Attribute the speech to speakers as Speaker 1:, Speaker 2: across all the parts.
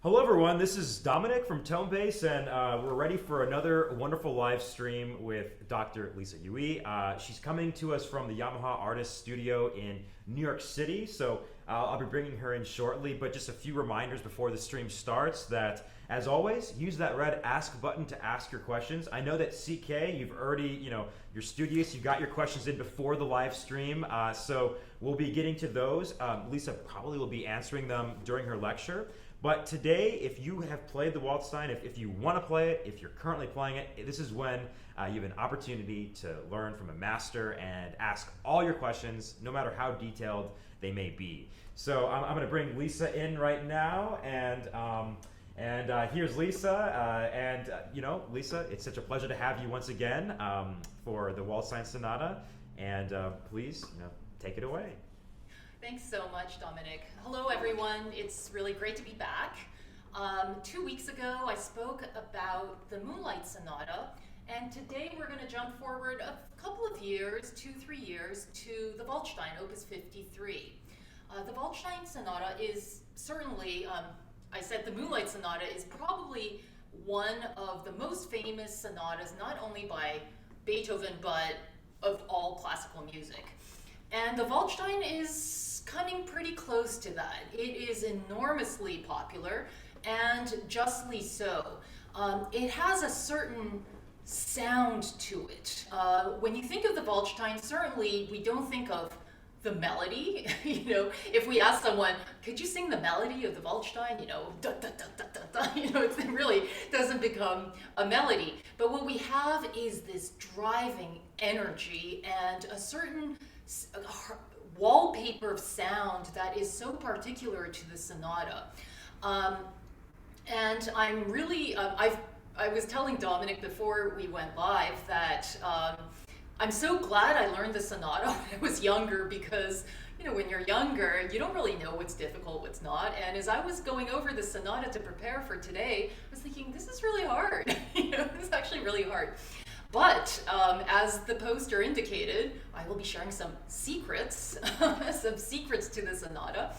Speaker 1: Hello everyone, this is Dominic from Tonebase, and we're ready for another wonderful live stream with Dr. Lisa Yui. She's coming to us from the Yamaha Artist Studio in New York City, so I'll be bringing her in shortly, but just a few reminders before the stream starts that, as always, use that red ask button to ask your questions. I know that CK, you've already, you're studious, you got your questions in before the live stream, so we'll be getting to those. Lisa probably will be answering them during her lecture. But today, if you have played the Waldstein, if you want to play it, if you're currently playing it, this is when you have an opportunity to learn from a master and ask all your questions, no matter how detailed they may be. So I'm going to bring Lisa in right now, and here's Lisa. Lisa, it's such a pleasure to have you once again for the Waldstein Sonata, and please, take it away.
Speaker 2: Thanks so much, Dominic. Hello, everyone. It's really great to be back. 2 weeks ago, I spoke about the Moonlight Sonata, and today we're going to jump forward a couple of years, 2-3 years, to the Waldstein, Opus 53. The Waldstein Sonata is certainly, I said the Moonlight Sonata is probably one of the most famous sonatas, not only by Beethoven, but of all classical music. And the Waldstein is coming pretty close to that. It is enormously popular, and justly so. It has a certain sound to it. When you think of the Waldstein, certainly we don't think of the melody. If we ask someone, could you sing the melody of the Waldstein? Da, da, da, da, da, da. It really doesn't become a melody. But what we have is this driving energy and a certain wallpaper of sound that is so particular to the sonata. And I'm really, I was telling Dominic before we went live that I'm so glad I learned the sonata when I was younger, because when you're younger, you don't really know what's difficult, what's not. And as I was going over the sonata to prepare for today, I was thinking, this is really hard. This is actually really hard. But as the poster indicated, I will be sharing some secrets, some secrets to the sonata.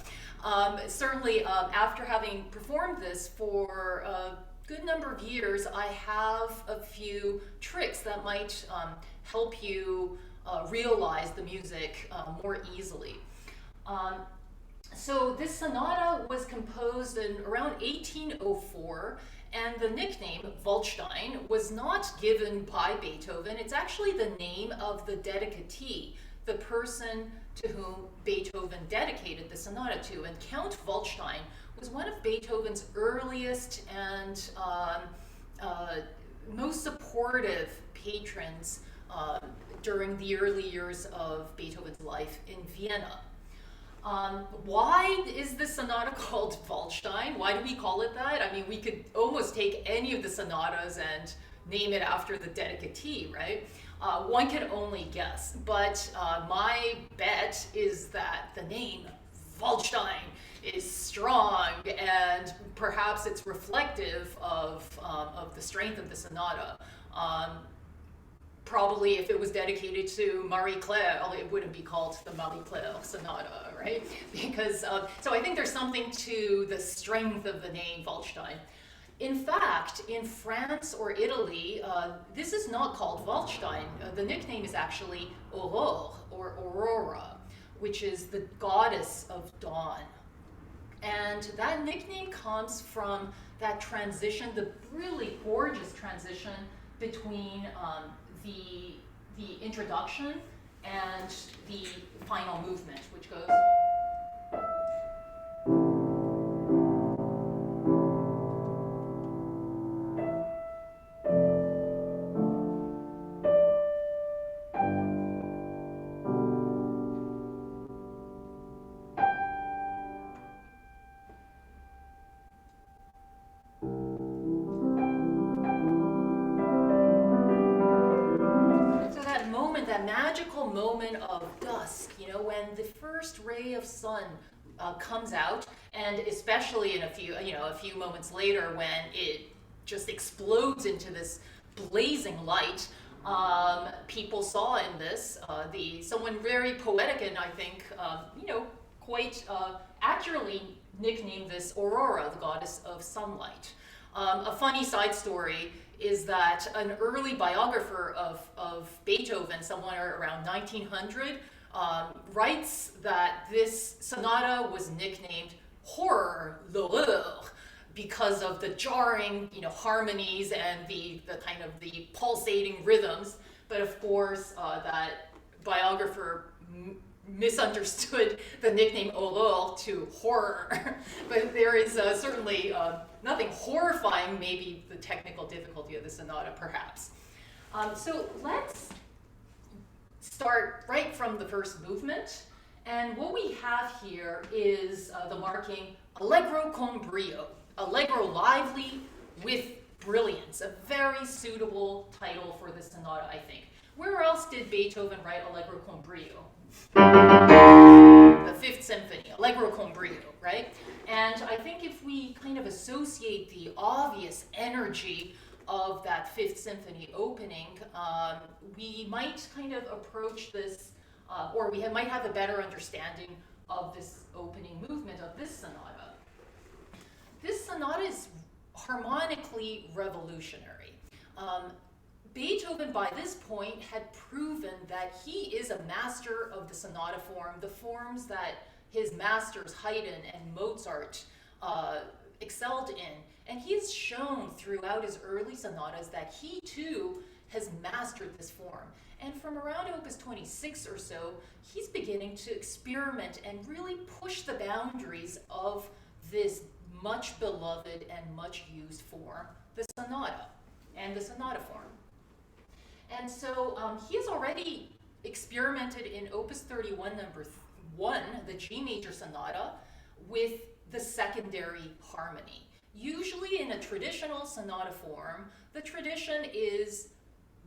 Speaker 2: Certainly, after having performed this for a good number of years, I have a few tricks that might help you realize the music more easily. So this sonata was composed in around 1804. And the nickname Waldstein was not given by Beethoven. It's actually the name of the dedicatee, the person to whom Beethoven dedicated the sonata to. And Count Waldstein was one of Beethoven's earliest and most supportive patrons during the early years of Beethoven's life in Vienna. Why is this sonata called Waldstein? Why do we call it that? I mean, we could almost take any of the sonatas and name it after the dedicatee, right? One can only guess, but my bet is that the name Waldstein is strong, and perhaps it's reflective of the strength of the sonata. Probably if it was dedicated to Marie Claire, it wouldn't be called the Marie Claire Sonata, right? Because, so I think there's something to the strength of the name Waldstein. In fact, in France or Italy, this is not called Waldstein. The nickname is actually Aurore, or Aurora, which is the goddess of dawn. And that nickname comes from that transition, the really gorgeous transition between the introduction and the final movement, which goes. Magical moment of dusk, when the first ray of sun comes out, and especially in a few moments later when it just explodes into this blazing light. People saw in this someone very poetic and I think quite accurately nicknamed this Aurora, the goddess of sunlight. A funny side story is that an early biographer of Beethoven, somewhere around 1900, writes that this sonata was nicknamed Horror, l'horreur, because of the jarring, harmonies and the kind of the pulsating rhythms. But of course, that biographer misunderstood the nickname Aurore to horror. But there is certainly nothing horrifying, maybe the technical difficulty of the sonata, perhaps. So let's start right from the first movement. And what we have here is the marking Allegro con brio. Allegro lively with brilliance. A very suitable title for this sonata, I think. Where else did Beethoven write Allegro con brio? The Fifth Symphony, Allegro con brio, right? And I think if we kind of associate the obvious energy of that Fifth Symphony opening, we might kind of approach this, or we might have a better understanding of this opening movement of this sonata. This sonata is harmonically revolutionary. Beethoven, by this point, had proven that he is a master of the sonata form, the forms that his masters Haydn and Mozart excelled in. And he's shown throughout his early sonatas that he too has mastered this form. And from around Opus 26 or so, he's beginning to experiment and really push the boundaries of this much beloved and much used form, the sonata and the sonata form. And so he has already experimented in Opus 31, number 1, the G major sonata, with the secondary harmony. Usually in a traditional sonata form, the tradition is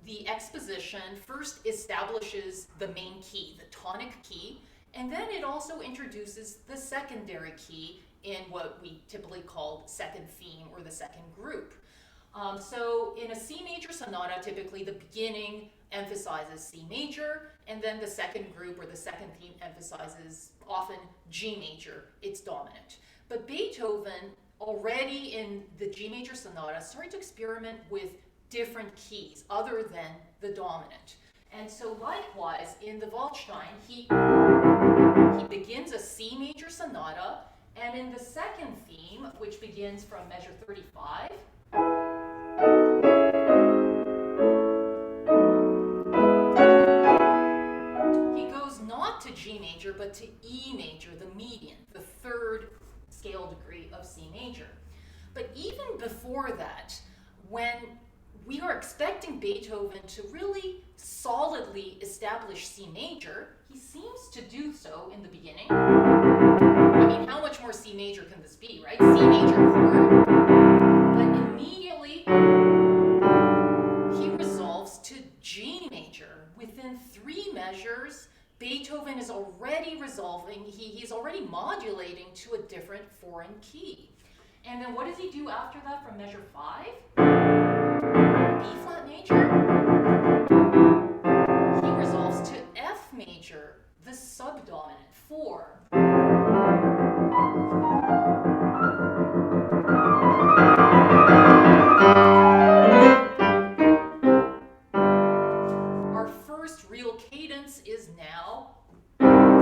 Speaker 2: the exposition first establishes the main key, the tonic key, and then it also introduces the secondary key in what we typically call second theme or the second group. So in a C major sonata, typically the beginning emphasizes C major, and then the second group or the second theme emphasizes often G major, it's dominant. But Beethoven, already in the G major sonata, started to experiment with different keys other than the dominant. And so likewise, in the Waldstein, he begins a C major sonata, and in the second theme, which begins from measure 35, he goes not to G major, but to E major, the median, the third scale degree of C major. But even before that, when we are expecting Beethoven to really solidly establish C major, he seems to do so in the beginning. I mean, how much more C major can this be, right? C major chord. But immediately, he resolves to G major. Within 3 measures, Beethoven is already resolving, he's already modulating to a different foreign key. And then what does he do after that from measure 5? B flat major. He resolves to F major, the subdominant 4. Our first real cadence is now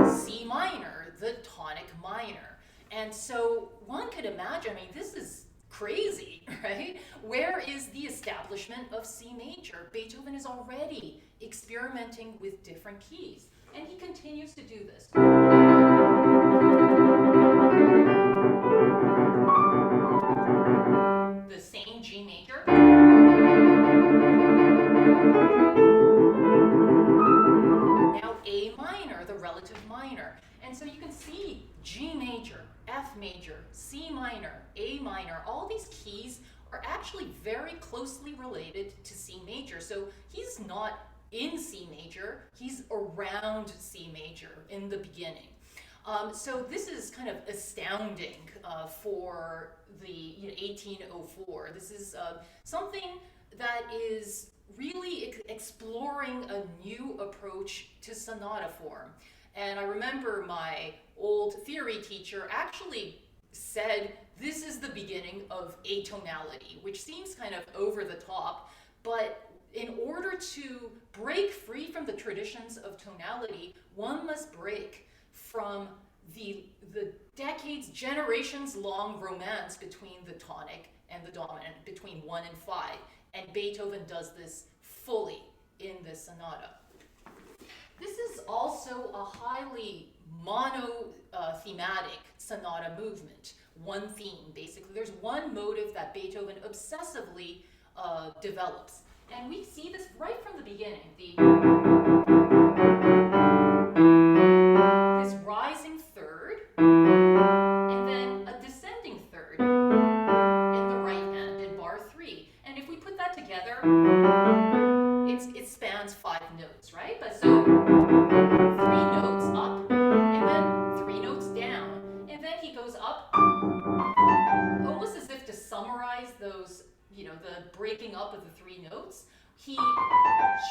Speaker 2: C minor, the tonic minor. And so one could imagine, I mean, this is crazy, right? Where is the establishment of C major? Beethoven is already experimenting with different keys, and he continues to do this. The same G major. Now A minor, the relative minor. And so you can see G major, F major, C minor, A minor, all these keys are actually very closely related to C major. So he's not in C major, he's around C major in the beginning. So this is kind of astounding for the 1804. This is something that is really exploring a new approach to sonata form. And I remember my old theory teacher actually said this is the beginning of atonality, which seems kind of over the top, but in order to break free from the traditions of tonality, one must break from the decades, generations-long romance between the tonic and the dominant, between 1 and 5. And Beethoven does this fully in this sonata. This is also a highly monothematic sonata movement. One theme, basically. There's one motive that Beethoven obsessively develops. And we see this right from the beginning. This rising third, and then a descending third in the right hand in bar 3. And if we put that together, it spans 5 notes, right? But so 3 notes up, and then 3 notes down, and then he goes up, almost as if to summarize those, the breaking up of the 3 notes. He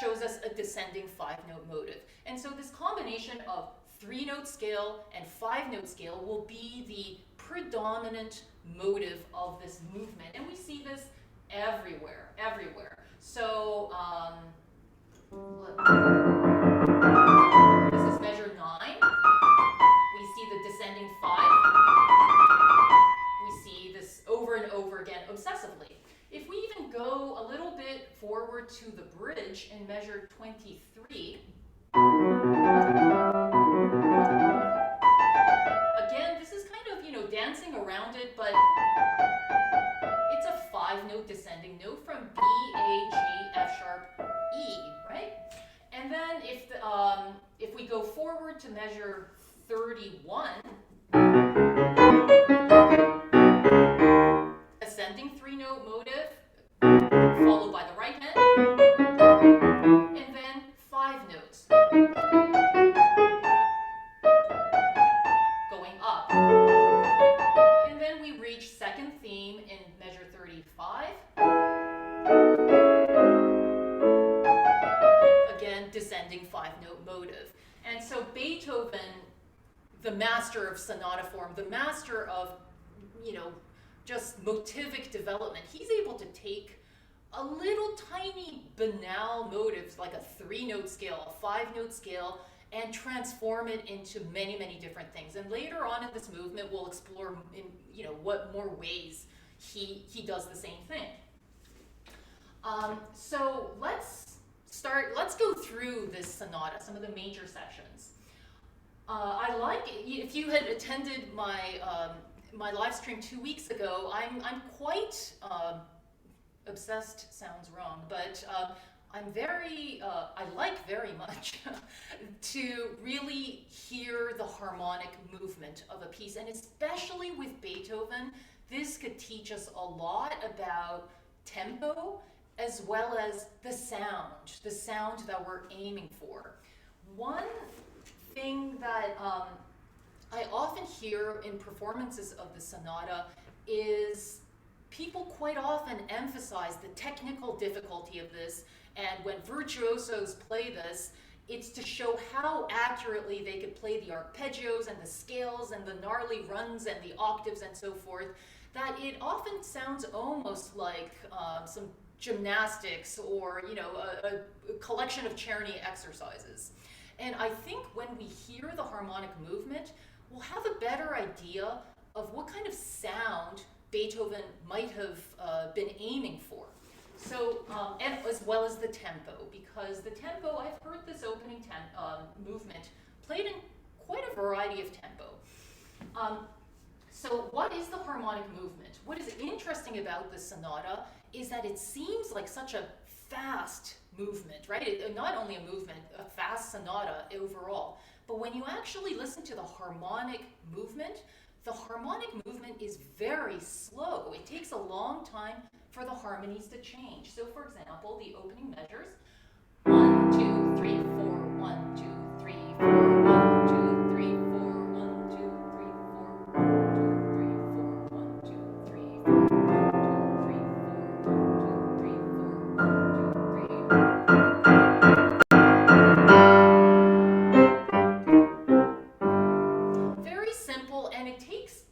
Speaker 2: shows us a descending 5-note motive. And so this combination of 3-note scale and 5-note scale will be the predominant motive of this movement. And we see this everywhere. So, this is measure 9. We see the descending 5. We see this over and over again obsessively. If we even go a little bit forward to the bridge in measure 23, again, this is kind of, dancing around it, but it's a 5-note descending note from B, A, G, F sharp, E, right? And then if we go forward to measure 31, ascending 3-note motive, followed by the right hand, and then 5 notes going up. And then we reach second theme in measure 35. Again, descending 5-note motive. And so Beethoven, the master of sonata form, the master of, just motivic development, he's able to take a little tiny banal motives like a 3-note scale, a 5-note scale, and transform it into many, many different things. And later on in this movement, we'll explore in what more ways he does the same thing. So let's go through this sonata, some of the major sections. If you had attended my live stream 2 weeks ago, I'm quite obsessed. Sounds wrong, but I like very much to really hear the harmonic movement of a piece, and especially with Beethoven, this could teach us a lot about tempo as well as the sound that we're aiming for. One thing that I often hear in performances of the sonata is people quite often emphasize the technical difficulty of this, and when virtuosos play this, it's to show how accurately they could play the arpeggios and the scales and the gnarly runs and the octaves and so forth, that it often sounds almost like some gymnastics or a collection of Czerny exercises. And I think when we hear the harmonic movement, we'll have a better idea of what kind of sound Beethoven might have been aiming for. So, and as well as the tempo, because the tempo, I've heard this opening movement played in quite a variety of tempo. So what is the harmonic movement? What is interesting about this sonata is that it seems like such a fast movement, right? Not only a movement, a fast sonata overall, but when you actually listen to the harmonic movement is very slow. It takes a long time for the harmonies to change. So for example, the opening measures, 1, 2, 3, 4, 1, 2, 3, 4, 1, 2, 3, 4, 1, 2, 3, 4, 1, 2, 3, 4, 1, 2, 3, 4, 1, 2, 3, 4, 1, 2, 3, 4, 1, 2, 3, 4, 1, 2, 3. Very simple, and it takes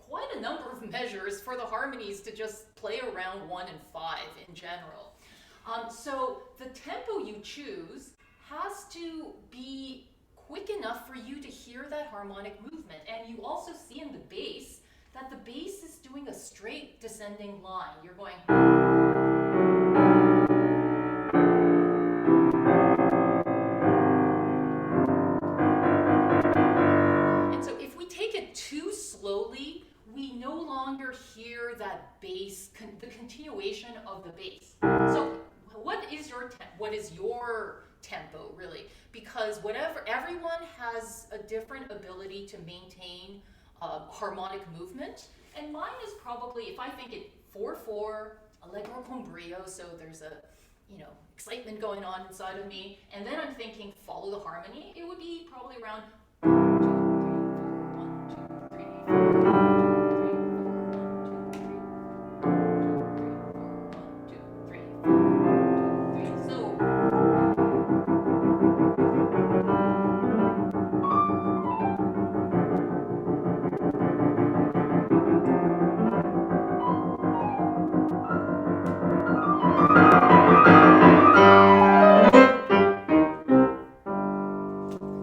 Speaker 2: quite quite a number of measures for the harmonies to just play around 1 and 5 in general. So the tempo you choose has to be quick enough for you to hear that harmonic movement. And you also see in the bass that the bass is doing a straight descending line. You're going. And so if we take it too slowly, we no longer hear that bass, the continuation of the bass. So what is your tempo really? Because everyone has a different ability to maintain harmonic movement, and mine is probably, if I think it 4/4 Allegro con brio, so there's a excitement going on inside of me, and then I'm thinking follow the harmony, it would be probably around 1, 2, 3, 4, 1, 2, 3, 4, 1, 2, 3, 4, 1, 2, 3, 4, 1, 2, 3.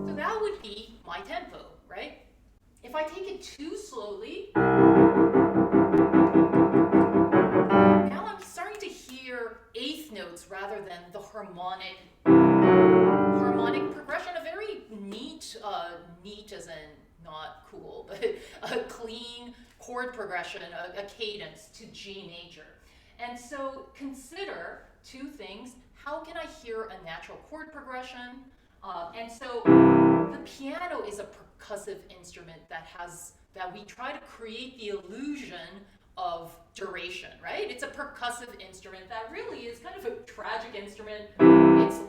Speaker 2: So that would be my tempo, right? If I take it too slowly, now I'm starting to hear eighth notes rather than the harmonic progression, a very neat as in not cool, but a clean chord progression, a cadence to G major. And so consider two things. How can I hear a natural chord progression? And so the piano is a percussive instrument that we try to create the illusion of duration, right? It's a percussive instrument that really is kind of a tragic instrument. It's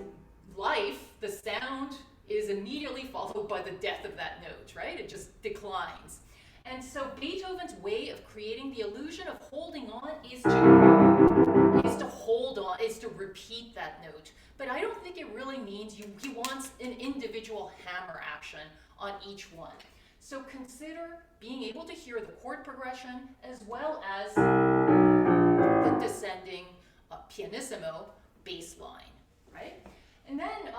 Speaker 2: life, the sound is immediately followed by the death of that note, right? It just declines. And so Beethoven's way of creating the illusion of holding on is to hold on, is to repeat that note. But I don't think it really means he wants an individual hammer action on each one. So consider being able to hear the chord progression as well as the descending pianissimo bass line, right? And then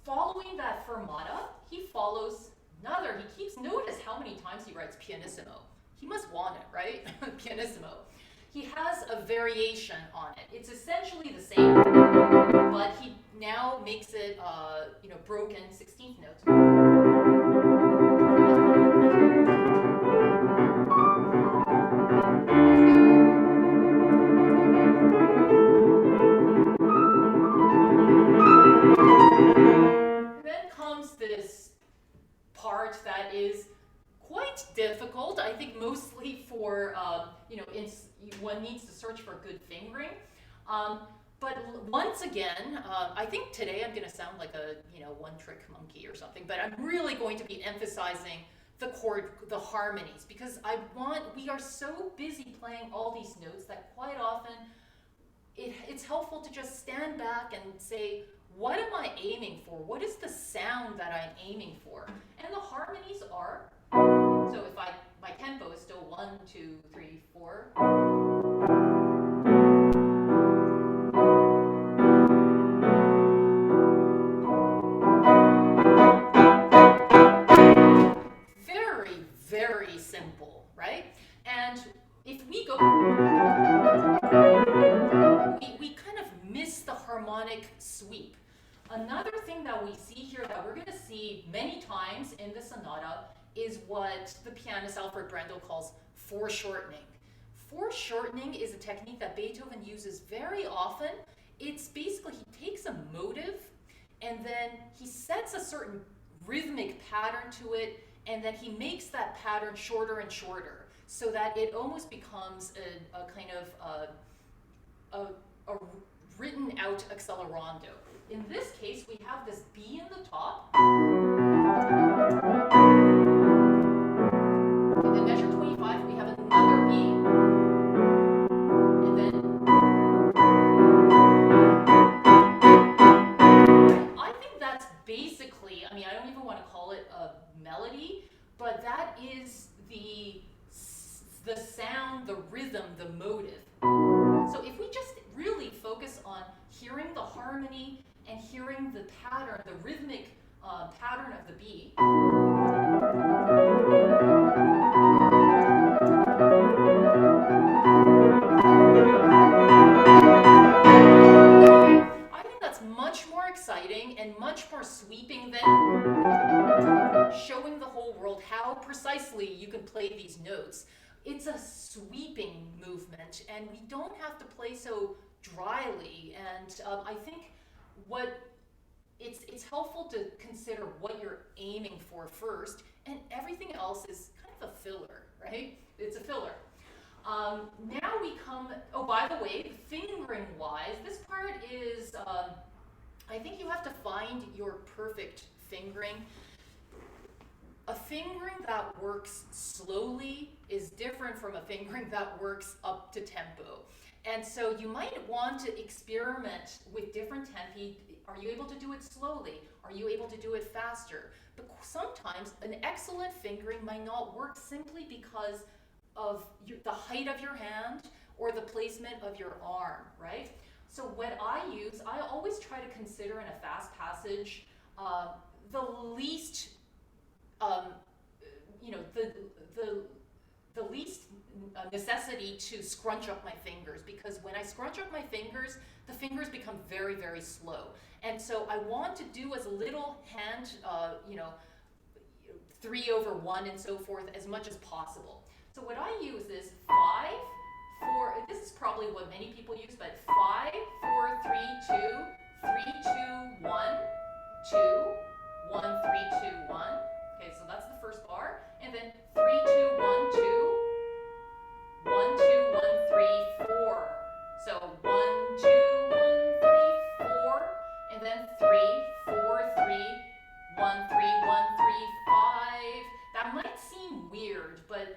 Speaker 2: following that fermata, he follows another. He keeps, notice how many times he writes pianissimo. He must want it, right? Pianissimo. He has a variation on it. It's essentially the same, but he now makes it, broken 16th notes. Then comes this part that is quite difficult, I think mostly for, one needs to search for good fingering. But once again, I think today I'm going to sound like a, one-trick monkey or something, but I'm really going to be emphasizing the harmonies, because we are so busy playing all these notes that quite often it's helpful to just stand back and say, what am I aiming for? What is the sound that I'm aiming for? And the harmonies are, so if my tempo is still 1, 2, 3, 4. Very, very simple, right? And if we go, we kind of miss the harmonic sweep. Another thing that we see here that we're going to see many times in the sonata is what the pianist Alfred Brendel calls foreshortening. Foreshortening is a technique that Beethoven uses very often. It's basically he takes a motive and then he sets a certain rhythmic pattern to it, and then he makes that pattern shorter and shorter so that it almost becomes a kind of a written out accelerando. In this case, we have this B in the top. In the measure 25, we have another B. And then I think that's basically, I don't even want to call it a melody, but that is the the rhythm, the motive. So if we just really focus on hearing the harmony and hearing the pattern, the rhythmic pattern of the beat, I think that's much more exciting and much more sweeping than showing the whole world how precisely you can play these notes. It's a sweeping movement, and we don't have to play so dryly. And I think it's helpful to consider what you're aiming for first, and everything else is kind of a filler, right? It's a filler. Now we come, oh, by the way, fingering-wise, this part is, I think you have to find your perfect fingering. A fingering that works slowly is different from a fingering that works up to tempo. And so you might want to experiment with different tempi. Are you able to do it slowly? Are you able to do it faster? But sometimes an excellent fingering might not work simply because of the height of your hand or the placement of your arm, right? So what I use, I always try to consider in a fast passage the least the least necessity to scrunch up my fingers, because when I scrunch up my fingers, the fingers become very, very slow. And so I want to do as little hand, 3/1 and so forth, as much as possible. So what I use is 5, 4, this is probably what many people use, but 5, 4, 3, 2, 3, 2, 1, 2, 1, 3, 2, 1. Okay, so that's the first bar. And then 3, 2, 1, 2, 1, 2, 1, 3, 4. So 1, 2, 1, 3, 4. And then 3, 4, 3, 1, 3, 1, 3, 5. That might seem weird, but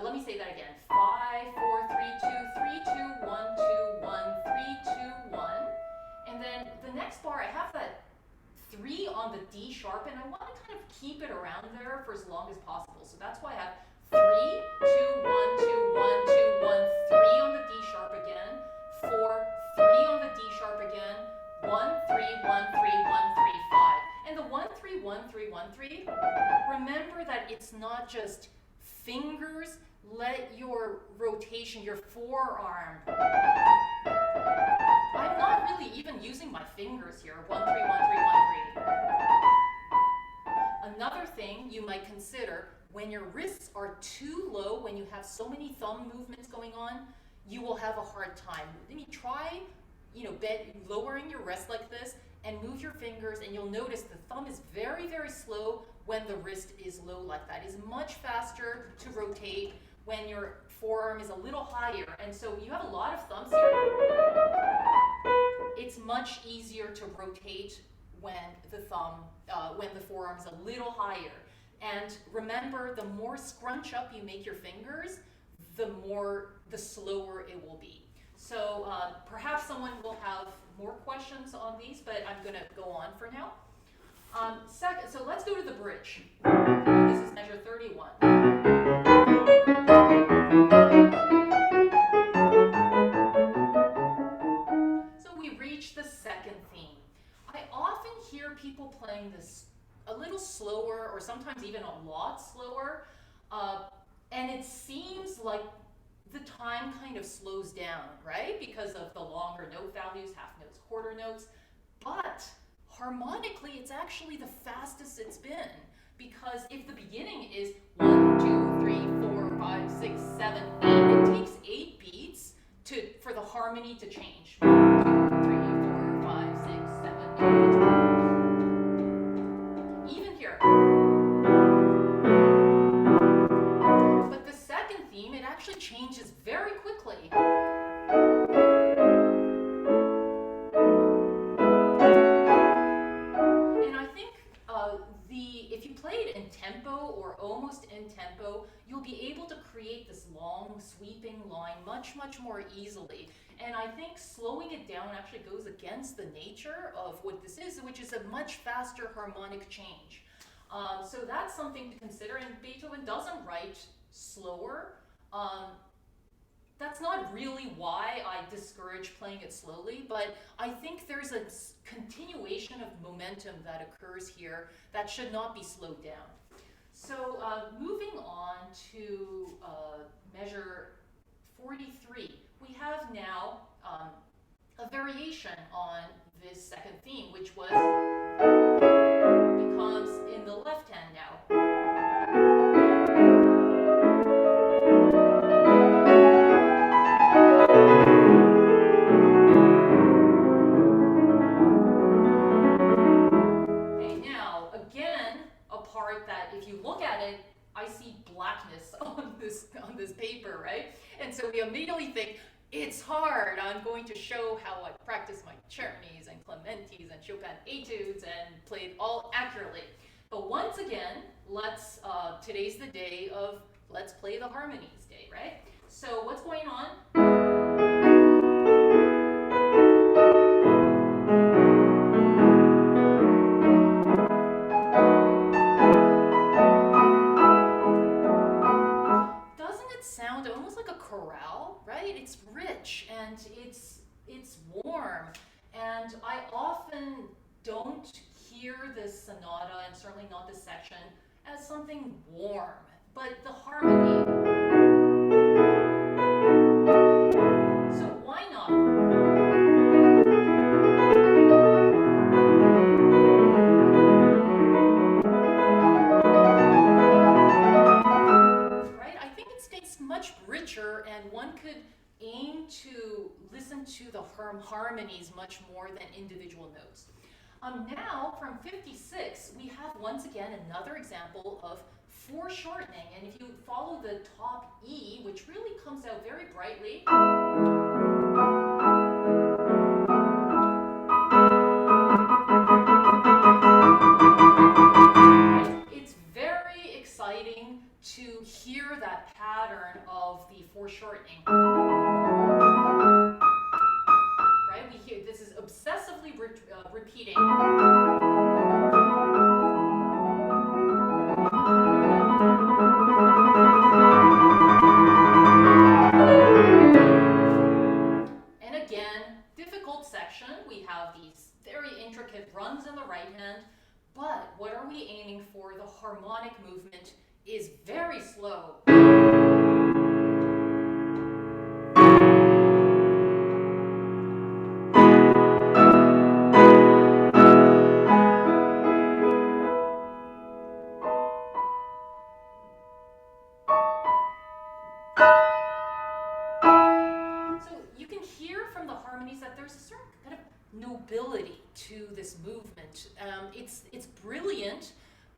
Speaker 2: let me say that again. 5, 4, 3, 2, 3, 2, 1, 2, 1, 3, 2, 1. And then the next bar, I have that 3 on the D sharp, and I want to kind of keep it around there for as long as possible. So that's why I have 3, 2, 1, 2, 1, 2, 1, 3 on the D sharp again, 4, 3 on the D sharp again, 1, 3, 1, 3, 1, 3, 5. And the 1, 3, 1, 3, 1, 3, remember that it's not just fingers. Let your rotation, your forearm, I'm not really even using my fingers here. 1, 3, 1, 3, 1, 3. Another thing you might consider, when your wrists are too low, when you have so many thumb movements going on, you will have a hard time. Let me try, lowering your wrist like this and move your fingers, and you'll notice the thumb is very, very slow when the wrist is low like that. It's much faster to rotate when your forearm is a little higher. And so you have a lot of thumbs here. It's much easier to rotate when the forearm is a little higher. And remember, the more scrunch up you make your fingers, the slower it will be. So perhaps someone will have more questions on these, but I'm going to go on for now. So let's go to the bridge. This is measure 31. So we reach the second theme. I often hear people playing this a little slower, or sometimes even a lot slower, and it seems like the time kind of slows down, right? Because of the longer note values, half notes, quarter notes. But harmonically, it's actually the fastest it's been. Because if the beginning is 1, 2, 3, 4, 5, 6, 7, 8, it takes 8 beats for the harmony to change. 1, 2, 3, 4, 5, 6, 7, 8. Even here. But the second theme, it actually changes very quickly. And I think if you play it in tempo or almost in tempo, you'll be able to create this long sweeping line much, much more easily. And I think slowing it down actually goes against the nature of what this is, which is a much faster harmonic change. So that's something to consider. And Beethoven doesn't write slower. that's not really why I discourage playing it slowly, but I think there's a continuation of momentum that occurs here that should not be slowed down. So moving on to measure 43, we have now a variation on this second theme, which becomes in the left hand now. Okay, now again, a part that if you look at it, I see blackness on this paper, right? And so we immediately think, it's hard. I'm going to show how I practice my Czerny's and Clementi's and Chopin etudes and play it all accurately. But once again, today's the day of let's play the harmonies day, right? So what's going on? Doesn't it sound almost like a chorale, right? It's rich and it's warm, and I often don't hear this sonata, and certainly not this section, as something warm, but the harmony. So why not? Right? I think it's much richer, and one could aim to listen to the harmonies much more than individual notes. Now, from 56, we have once again another example of foreshortening. And if you follow the top E, which really comes out very brightly, it's very exciting to hear that pattern of the foreshortening. Right? We hear this is obsessively repeating. And again, difficult section. We have these very intricate runs in the right hand, but what are we aiming for? The harmonic movement is very slow. There's a certain kind of nobility to this movement. It's brilliant,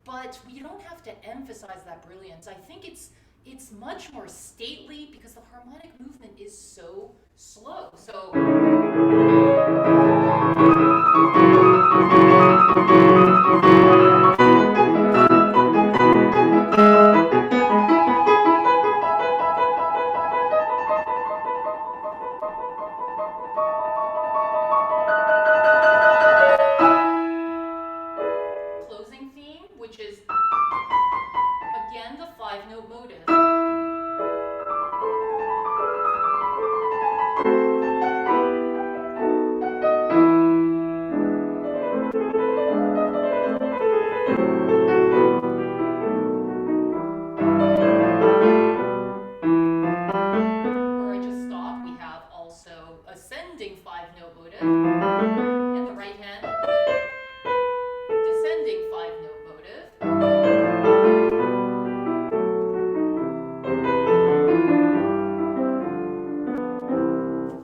Speaker 2: but we don't have to emphasize that brilliance. I think it's much more stately because the harmonic movement is so slow. So closing theme, which is again the 5-note motive. Where I just stopped, we have also ascending 5-note motive, and the right hand descending 5-note motive.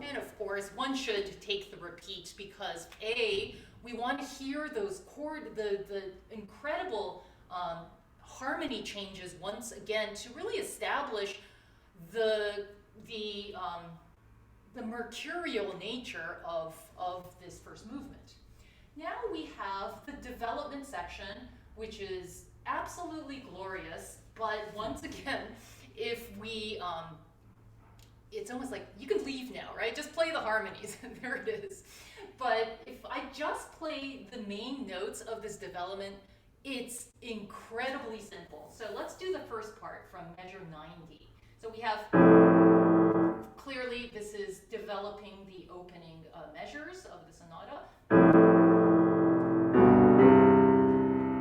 Speaker 2: And of course, one should take the repeat because we want to hear those the incredible harmony changes once again to really establish the mercurial nature of this first movement. Now we have the development section, which is absolutely glorious, but once again, if we, it's almost like you can leave now, right? Just play the harmonies, and there it is. But if I just play the main notes of this development, it's incredibly simple. So let's do the first part from measure 90. So we have clearly, this is developing the opening measures of the sonata.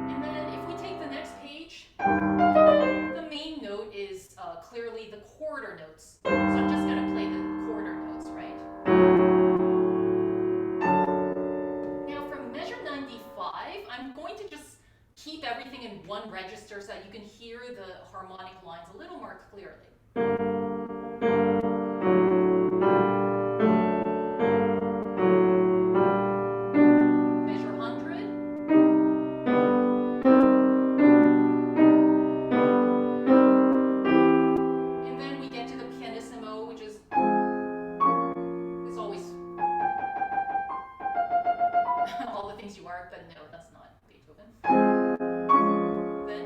Speaker 2: And then if we take the next page, the main note is clearly the quarter notes. So I'm just going to play the quarter notes, right? Now from measure 95, I'm going to just keep everything in one register so that you can hear the harmonic lines a little more clearly. Measure 100. And then we get to the pianissimo, which is always all the things you are, but no, that's not Beethoven. Then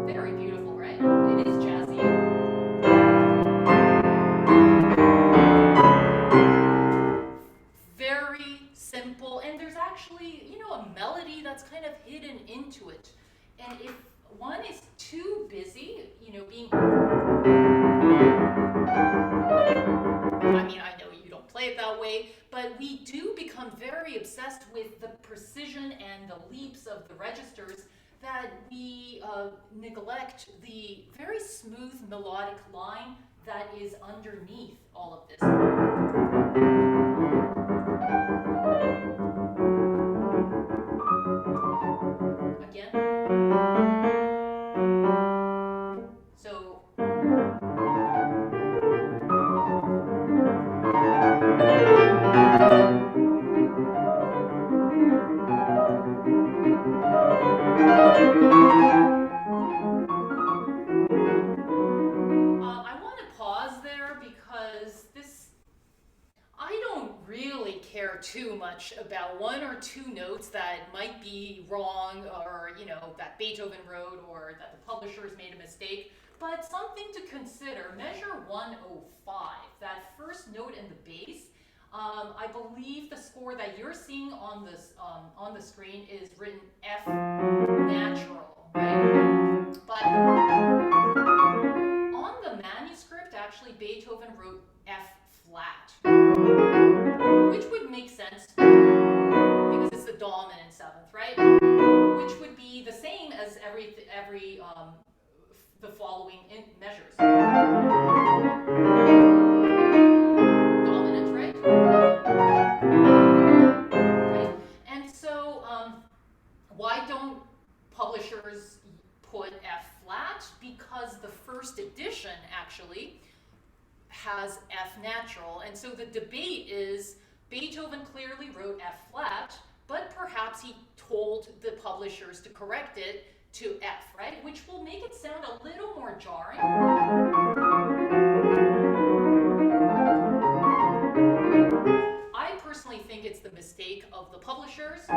Speaker 2: very beautiful, right? It is jazzy. Very simple, and there's actually, you know, a melody that's kind of hidden into it. And if one is too busy, you know, being... I mean, I know you don't play it that way, but we do become very obsessed with the precision and the leaps of the registers that we neglect the very smooth melodic line that is underneath all of this. Again. So I want to pause there because I don't really care too much about one or two notes that might be wrong, or, you know, that Beethoven wrote, or that the publishers made a mistake. But something to consider, measure 105, that first note in the bass, I believe the score that you're seeing on the screen is written F natural, right? But on the manuscript, actually, Beethoven wrote F flat, which would make sense because it's the dominant seventh, right? Which would be the same as every the following measures. Dominant, right? Right. And so, why don't publishers put F flat? Because the first edition actually has F natural, and so the debate is Beethoven clearly wrote F flat, but perhaps he told the publishers to correct it to F, right? Which will make it sound a little more jarring. I personally think it's the mistake of the publishers. I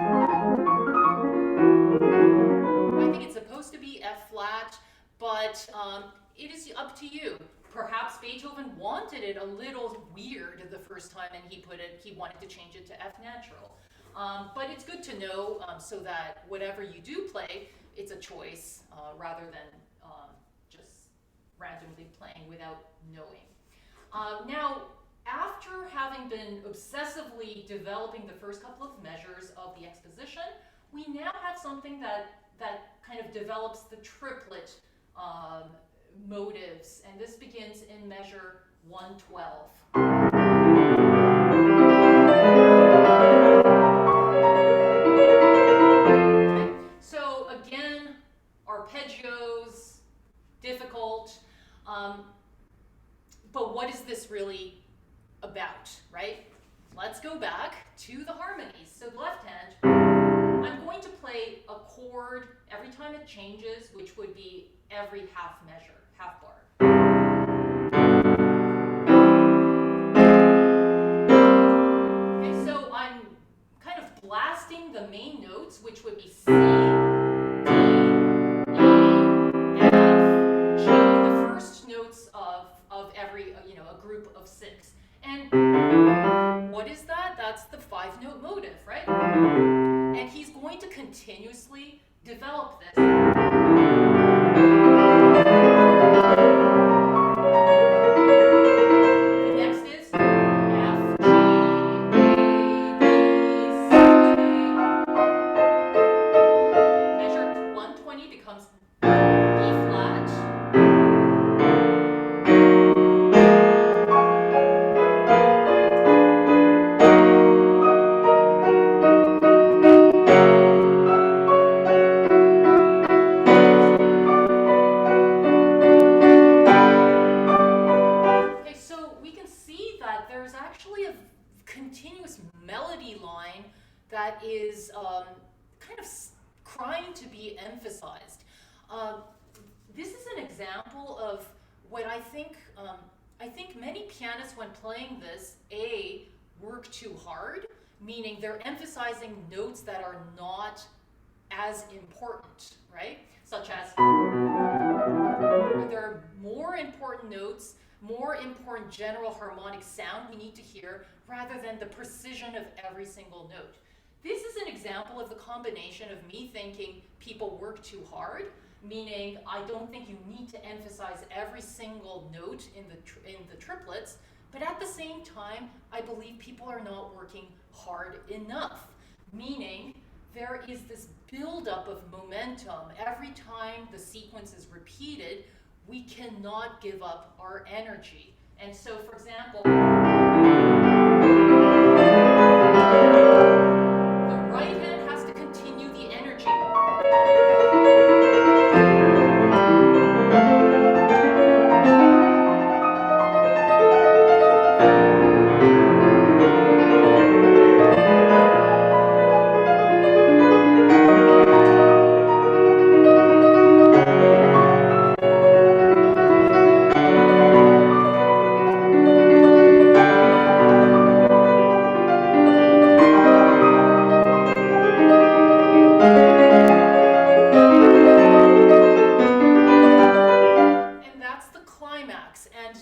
Speaker 2: think it's supposed to be F flat, but it is up to you. Perhaps Beethoven wanted it a little weird the first time, and he wanted to change it to F natural. But it's good to know so that whatever you do play, it's a choice rather than just randomly playing without knowing. Now, after having been obsessively developing the first couple of measures of the exposition, we now have something that kind of develops the triplet motives, and this begins in measure 112. Okay. So again, arpeggios, difficult, but what is this really about, right? Let's go back to the harmonies. So left hand, I'm going to play a chord every time it changes, which would be every half measure, half bar. Okay, so I'm kind of blasting the main notes, which would be C, D, A, F, G, the first notes of every, a group of 6. And what is that? That's the 5-note motive, right? And he's going to continuously develop this. The next is F, G, A, B, C. Measure 120 becomes B flat. Okay, so we can see that there's actually a continuous melody line that is kind of crying to be emphasized. This is an example of what I think many pianists, when playing this, work too hard, meaning they're emphasizing notes that are not as important, right? Such as there are more important notes, more important general harmonic sound we need to hear, rather than the precision of every single note. This is an example of the combination of me thinking people work too hard, meaning I don't think you need to emphasize every single note in the triplets, but at the same time, I believe people are not working hard enough, meaning there is this buildup of momentum. Every time the sequence is repeated, we cannot give up our energy. And so, for example, the right hand has to continue the energy. And that's the climax. And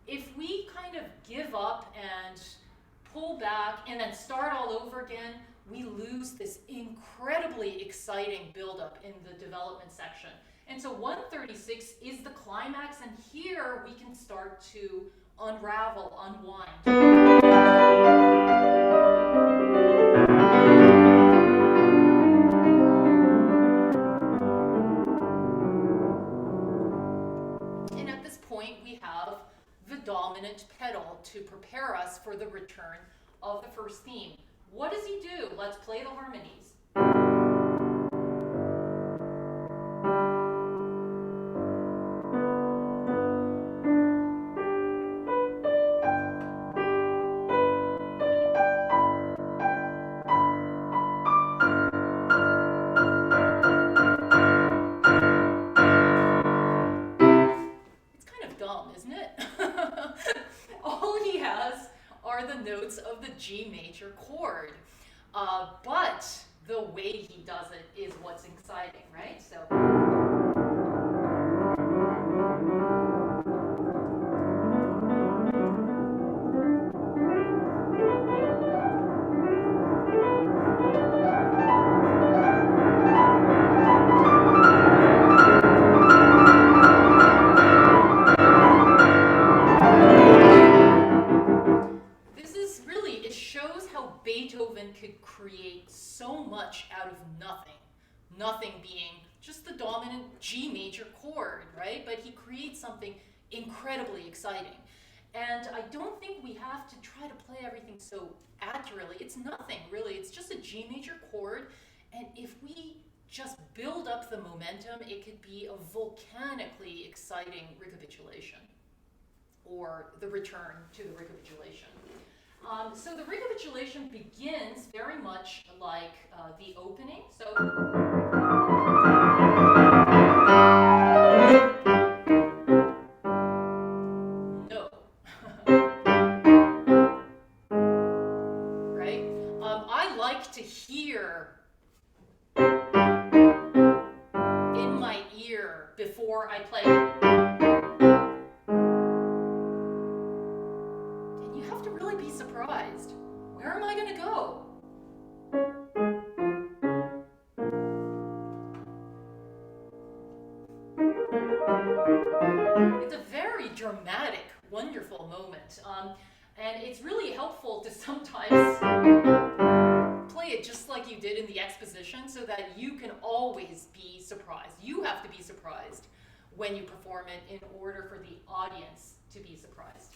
Speaker 2: if we kind of give up and pull back and then start all over again, we lose this incredibly exciting buildup in the development section. And so 136 is the climax, and here we can start to unravel, unwind. And at this point, we have the dominant pedal to prepare us for the return of the first theme. What does he do? Let's play the harmonies. It's kind of dumb, isn't it? All he has are the notes of the G major chord. But the way he does it is what's exciting, right? So. It shows how Beethoven could create so much out of nothing. Nothing being just the dominant G major chord, right? But he creates something incredibly exciting. And I don't think we have to try to play everything so accurately. It's nothing, really. It's just a G major chord. And if we just build up the momentum, it could be a volcanically exciting recapitulation, or the return to the recapitulation. So the recapitulation begins very much like the opening. So no, right? I like to hear in my ear before I play. Be surprised. Where am I going to go? dramatic, wonderful moment. And it's really helpful to sometimes play it just like you did in the exposition so that you can always be surprised. You have to be surprised when you perform it in order for the audience to be surprised.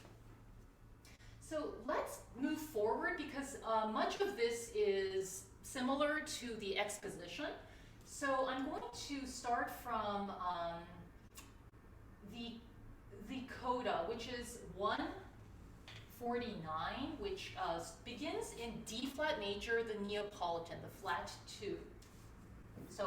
Speaker 2: So let's move forward because much of this is similar to the exposition. So I'm going to start from the coda, which is 149, which begins in D flat major, the Neapolitan, the flat 2. So.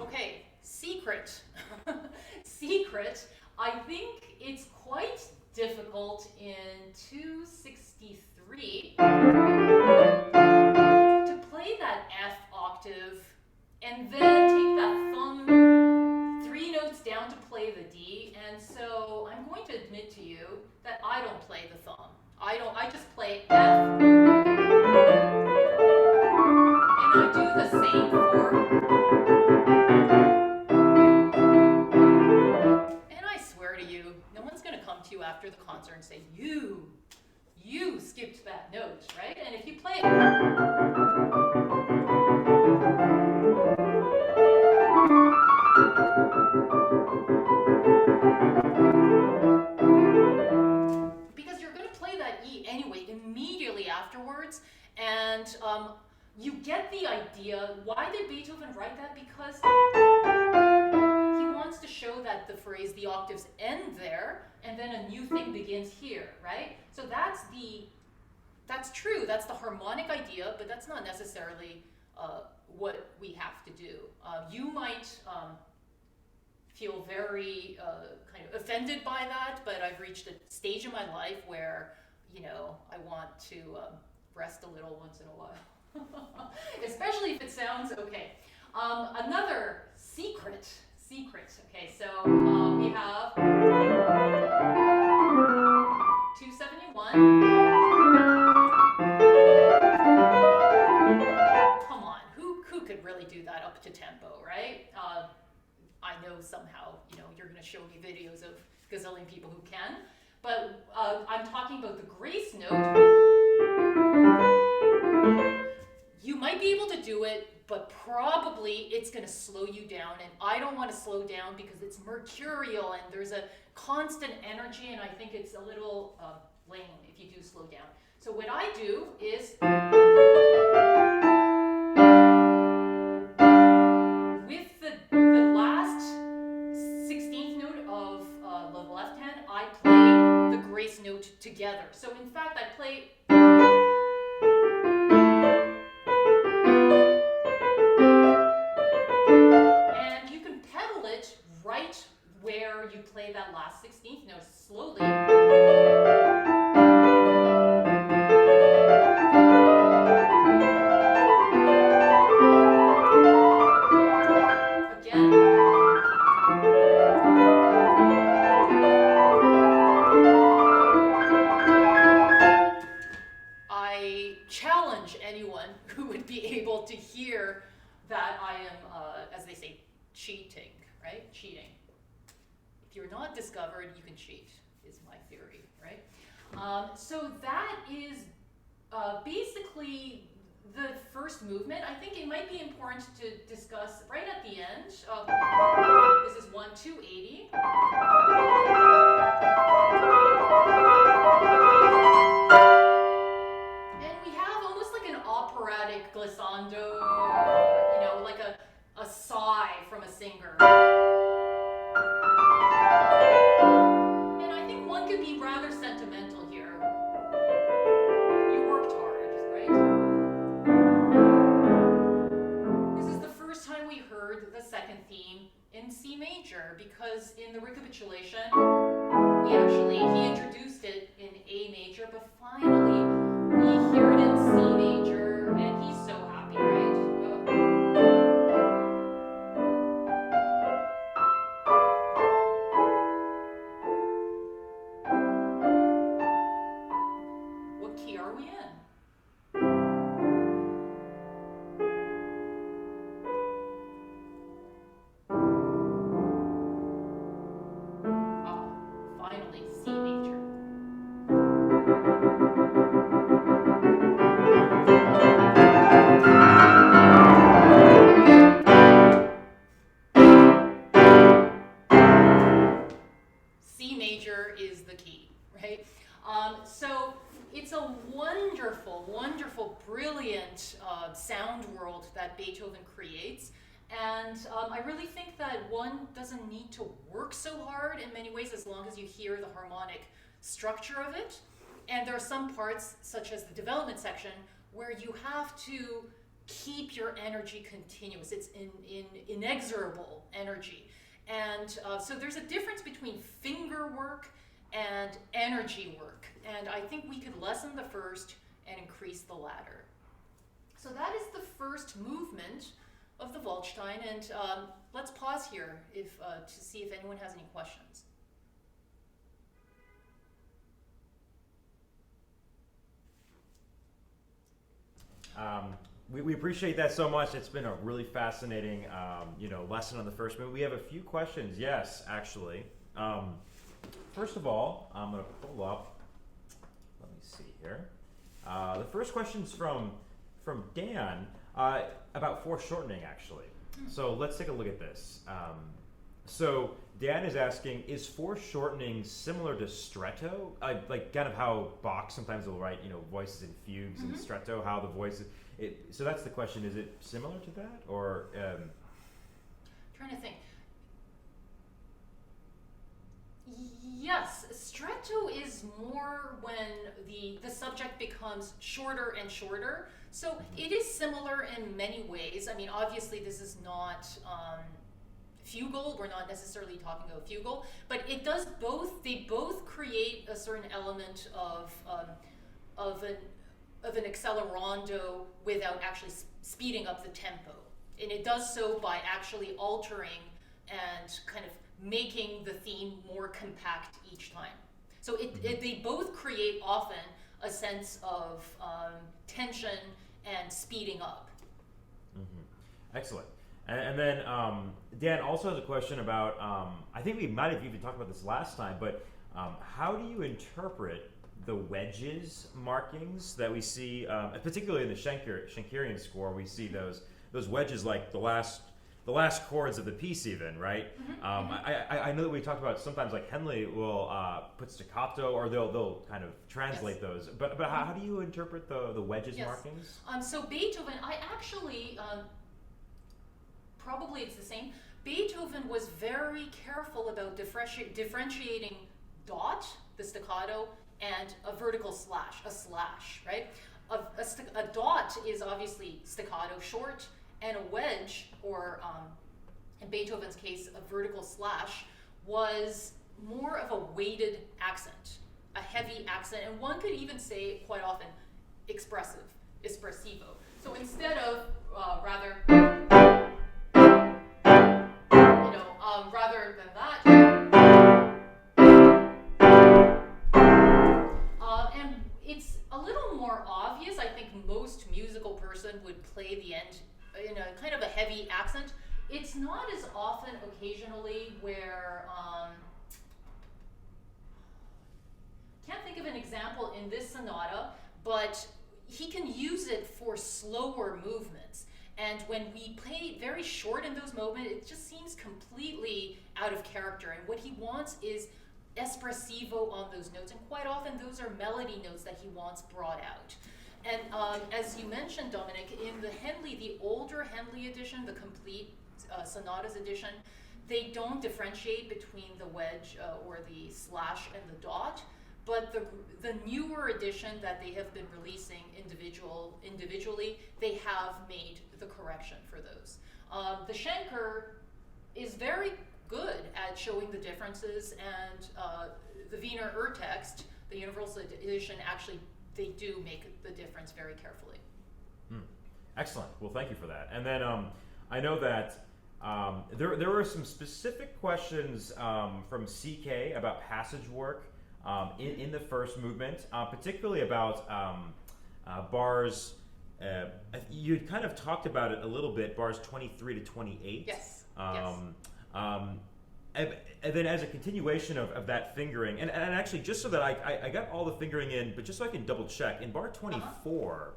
Speaker 2: Okay, secret. Secret. I think it's quite difficult in 263 to play that F octave and then take that thumb 3 notes down to play the D. And so I'm going to admit to you that I don't play the thumb. I just play F. And I do the same for. And I swear to you, no one's going to come to you after the concert and say, you skipped that note, right? And if you play it. Because you're going to play that E anyway, immediately afterwards, and you get the idea. Why did Beethoven write that? Because he wants to show that the phrase, the octaves end there, and then a new thing begins here, right? So that's true, that's the harmonic idea, but that's not necessarily what we have to do. You might feel very kind of offended by that, but I've reached a stage in my life where, I want to rest a little once in a while. Especially if it sounds okay. Another secret. Okay, so we have 271. Come on, who could really do that up to tempo, right? I know somehow, you're going to show me videos of gazillion people who can, but I'm talking about the grace note. You might be able to do it, but probably it's going to slow you down, and I don't want to slow down because it's mercurial and there's a constant energy, and I think it's a little lame if you do slow down. So what I do is with the last 16th note of the left hand, I play the grace note together. So in fact, I play. Right where you play that last 16th note slowly. Again. I challenge anyone who would be able to hear that I am, as they say, cheating. Right? Cheating. If you're not discovered, you can cheat, is my theory, right? So that is basically the first movement. I think it might be important to discuss right at the end. This is 1-2-80. And we have almost like an operatic glissando, like a sigh from a singer. And I think one could be rather sentimental here. You worked hard, right? This is the first time we heard the second theme in C major, because in the recapitulation, he introduced it in A major, but finally we hear it in C major, and he's so happy, right? pleasure is the key, right? So it's a wonderful, wonderful, brilliant sound world that Beethoven creates. And I really think that one doesn't need to work so hard in many ways as long as you hear the harmonic structure of it. And there are some parts, such as the development section, where you have to keep your energy continuous. It's inexorable energy. And so there's a difference between finger work and energy work. And I think we could lessen the first and increase the latter. So that is the first movement of the Waldstein. And let's pause here to see if anyone has any questions.
Speaker 1: We appreciate that so much. It's been a really fascinating, lesson on the first movement. We have a few questions. Yes, actually. First of all, I'm going to pull up. Let me see here. The first question's from Dan about foreshortening, actually. So let's take a look at this. So Dan is asking, is foreshortening similar to stretto? Like kind of how Bach sometimes will write, voices in fugues and stretto, how the voices. So that's the question. Is it similar to that, or?
Speaker 2: Trying to think. Yes, stretto is more when the subject becomes shorter and shorter. So it is similar in many ways. I mean, obviously this is not fugal. We're not necessarily talking about fugal, but it does both. They both create a certain element of an accelerando without actually speeding up the tempo. And it does so by actually altering and kind of making the theme more compact each time. So they both create often a sense of tension and speeding up.
Speaker 1: Excellent. And then Dan also has a question about, I think we might have even talked about this last time, but how do you interpret the wedges markings that we see, particularly in the Schenkerian score? We see those wedges like the last chords of the piece, even, right? I know that we talked about sometimes like Henley will put staccato, or they'll kind of translate those. But how do you interpret the wedges markings?
Speaker 2: So Beethoven, I actually probably it's the same. Beethoven was very careful about differentiating dot, the staccato, and a vertical slash, a slash, right? A dot is obviously staccato, short, and a wedge, or in Beethoven's case, a vertical slash, was more of a weighted accent, a heavy accent, and one could even say quite often espressivo. So instead of rather than that, and it's a little more obvious. I think most musical person would play the end in a kind of a heavy accent. It's not as often occasionally where, can't think of an example in this sonata, but he can use it for slower movements. And when we play very short in those moments, it just seems completely out of character. And what he wants is espressivo on those notes. And quite often those are melody notes that he wants brought out. And as you mentioned, Dominic, in the older Henley edition, the complete sonatas edition, they don't differentiate between the wedge or the slash and the dot. But the newer edition that they have been releasing individually, they have made the correction for those. The Schenker is very good at showing the differences, and the Wiener Urtext, the Universal Edition, actually they do make the difference very carefully.
Speaker 1: Excellent. Well, thank you for that. And then I know that there were some specific questions from CK about passage work in the first movement, particularly about bars. You'd kind of talked about it a little bit, bars 23 to 28.
Speaker 2: Yes.
Speaker 1: And then as a continuation of that fingering, and actually just so that I got all the fingering in, but just so I can double check, in bar 24,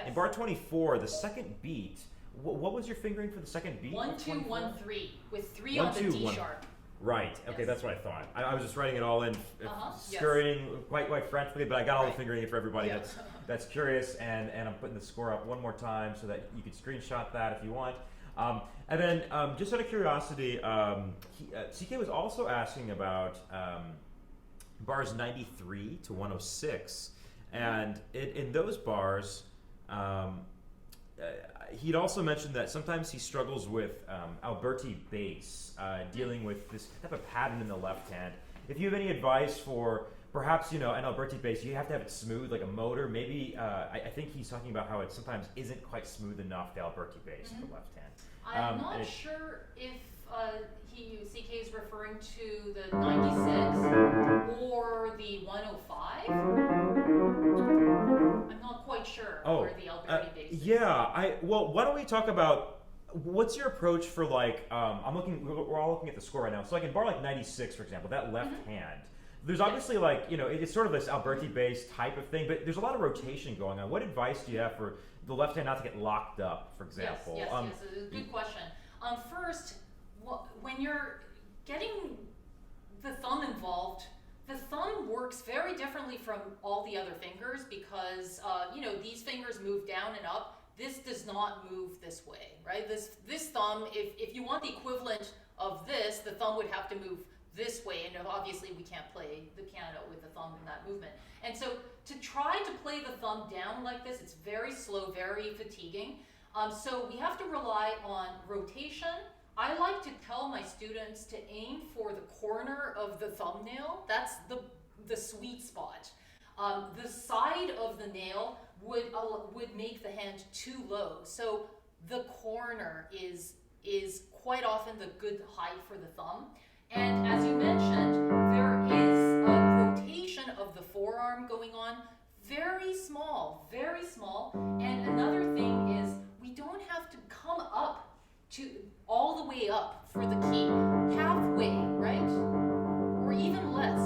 Speaker 1: in bar 24, the second beat, what was your fingering for the second beat?
Speaker 2: 1 2 1 3 with 3 on the D sharp.
Speaker 1: Right. Okay,
Speaker 2: Yes.
Speaker 1: that's what I thought. I was just writing it all in,
Speaker 2: Yes.
Speaker 1: scurrying quite frantically, but I got all the
Speaker 2: Right.
Speaker 1: fingering for everybody
Speaker 2: Yeah.
Speaker 1: that's curious, and I'm putting the score up one more time so that you can screenshot that if you want. And then, just out of curiosity, CK was also asking about bars 93 to 106, and in those bars, he'd also mentioned that sometimes he struggles with Alberti bass, dealing with this type of pattern in the left hand. If you have any advice for perhaps, an Alberti bass, you have to have it smooth like a motor. Maybe, I think he's talking about how it sometimes isn't quite smooth enough, the Alberti bass in the left hand.
Speaker 2: I'm not sure if CK is referring to the 96 or the 105. I'm not quite sure where the Alberti bass is.
Speaker 1: Yeah, well, why don't we talk about what's your approach for like, we're all looking at the score right now. So like in bar like 96, for example, that left hand, there's obviously like, it's sort of this Alberti bass type of thing, but there's a lot of rotation going on. What advice do you have for the left hand not to get locked up, for example?
Speaker 2: Yes, good question. First, when you're getting the thumb involved, the thumb works very differently from all the other fingers because, these fingers move down and up. This does not move this way, right? This thumb, if you want the equivalent of this, the thumb would have to move this way, and obviously we can't play the piano with the thumb in that movement. And so to try to play the thumb down like this, it's very slow, very fatiguing. So we have to rely on rotation. I like to tell my students to aim for the corner of the thumbnail. That's the sweet spot. The side of the nail would make the hand too low. So the corner is quite often the good height for the thumb. And as you mentioned, there is a rotation of the forearm going on, very small, very small. And another thing is we don't have to come up to all the way up for the key, halfway, right? Or even less.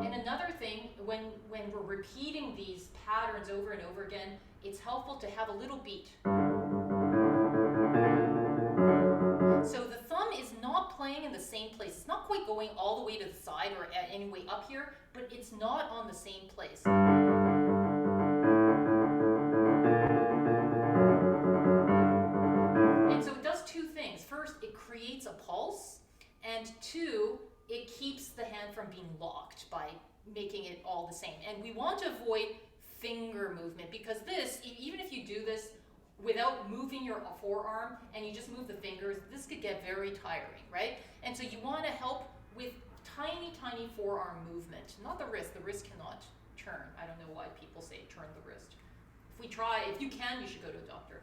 Speaker 2: And another thing, when we're repeating these patterns over and over again, it's helpful to have a little beat. So the thumb is not playing in the same place. It's not quite going all the way to the side or any way up here, but it's not on the same place. And so it does two things. First, it creates a pulse, and two, it keeps the hand from being locked by making it all the same. And we want to avoid finger movement because this, even if you do this without moving your forearm and you just move the fingers, this could get very tiring, right? And so you want to help with tiny, tiny forearm movement, not the wrist. The wrist cannot turn. I don't know why people say turn the wrist. If you can, you should go to a doctor.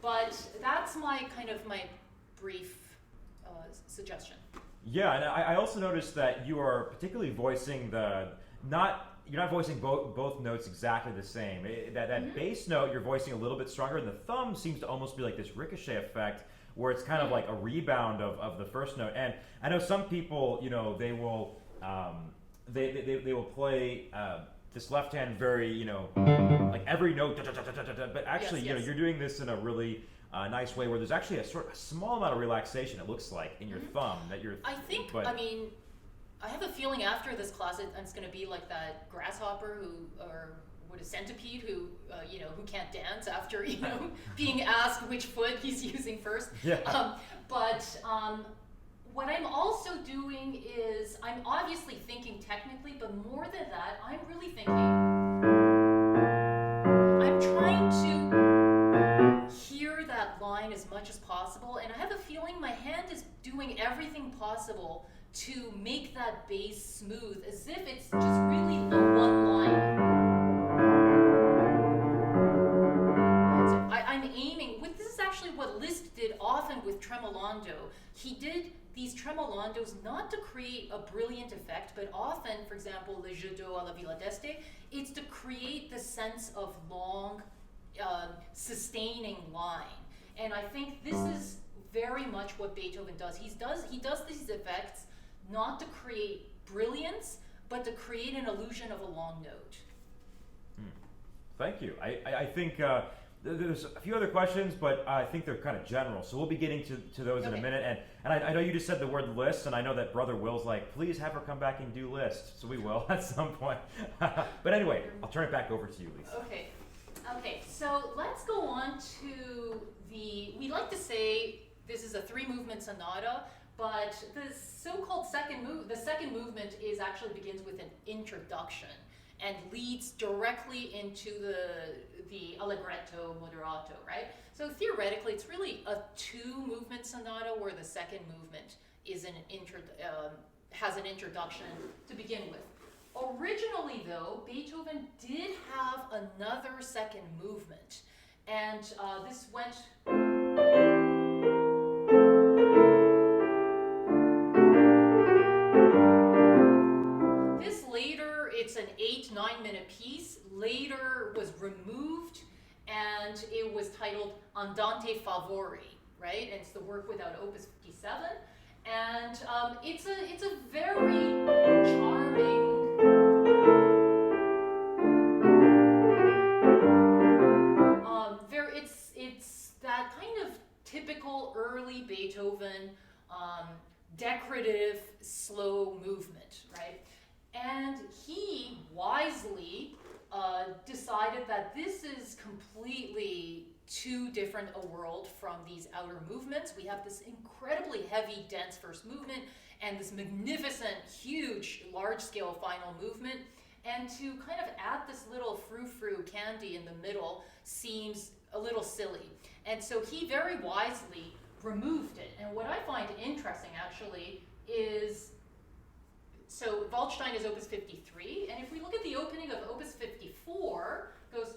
Speaker 2: But that's my brief suggestion.
Speaker 1: Yeah, and I also noticed that you are particularly voicing you're not voicing both notes exactly the same. That bass note you're voicing a little bit stronger, and the thumb seems to almost be like this ricochet effect where it's kind of like a rebound of the first note. And I know some people, they will play this left hand very, like every note, but actually,
Speaker 2: Yes.
Speaker 1: you're doing this in a really nice way where there's actually a small amount of relaxation, it looks like, in your thumb that you're.
Speaker 2: I have a feeling after this class it's going to be like that grasshopper a centipede who can't dance after being asked which foot he's using first.
Speaker 1: Yeah.
Speaker 2: What I'm also doing is I'm obviously thinking technically, but more than that, I'm really thinking. I'm trying to hear that line as much as possible, and I have a feeling my hand is doing everything possible to make that bass smooth, as if it's just really the one line. So I'm aiming this is actually what Liszt did often with tremolando. He did these tremolandos not to create a brilliant effect, but often, for example, Le Jeu d'eau à la Villa d'Este, it's to create the sense of long, sustaining line. And I think this is very much what Beethoven does. He does these effects not to create brilliance, but to create an illusion of a long note.
Speaker 1: Thank you. I think There's a few other questions, but I think they're kind of general, so we'll be getting to those in a minute. And I know you just said the word list, and I know that Brother Will's like, please have her come back and do list, so we will at some point. But anyway, I'll turn it back over to you, Lisa.
Speaker 2: Okay, so let's go on to we like to say this is a 3-movement sonata, but the so-called second movement actually begins with an introduction and leads directly into the Allegretto moderato, right? So theoretically, it's really a 2-movement sonata where the second movement is has an introduction to begin with. Originally, though, Beethoven did have another second movement, and this went. This later, it's an 8-9 minute piece, later was removed, and it was titled Andante Favori, right? And it's the work without Opus 57, and it's a very charming. It's that kind of typical early Beethoven decorative slow movement, right? And he wisely decided that this is completely too different a world from these outer movements. We have this incredibly heavy, dense first movement and this magnificent, huge, large-scale final movement. And to kind of add this little frou-frou candy in the middle seems a little silly. And so he very wisely removed it. And what I find interesting, actually, is, so Waldstein is Opus 53, and if we look at the opening of Opus 54, it goes.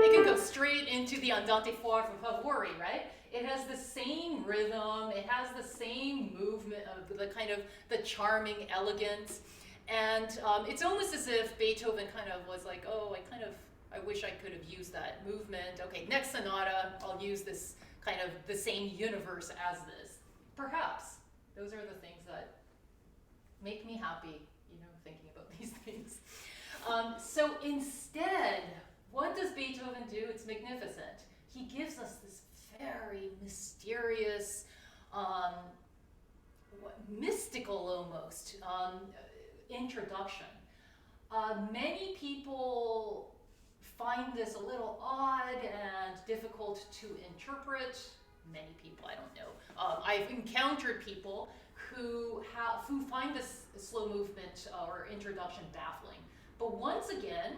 Speaker 2: It can go straight into the Andante Favori, right? It has the same rhythm, it has the same movement, the kind of the charming elegance, and it's almost as if Beethoven kind of was like, oh, I wish I could have used that movement. Okay, next sonata, I'll use this kind of the same universe as this. Perhaps. Those are the things that make me happy, thinking about these things. So instead, what does Beethoven do? It's magnificent. He gives us this very mysterious, mystical almost, introduction. Many people find this a little odd and difficult to interpret. Many people, I don't know. I've encountered people who find this slow movement or introduction baffling. But once again,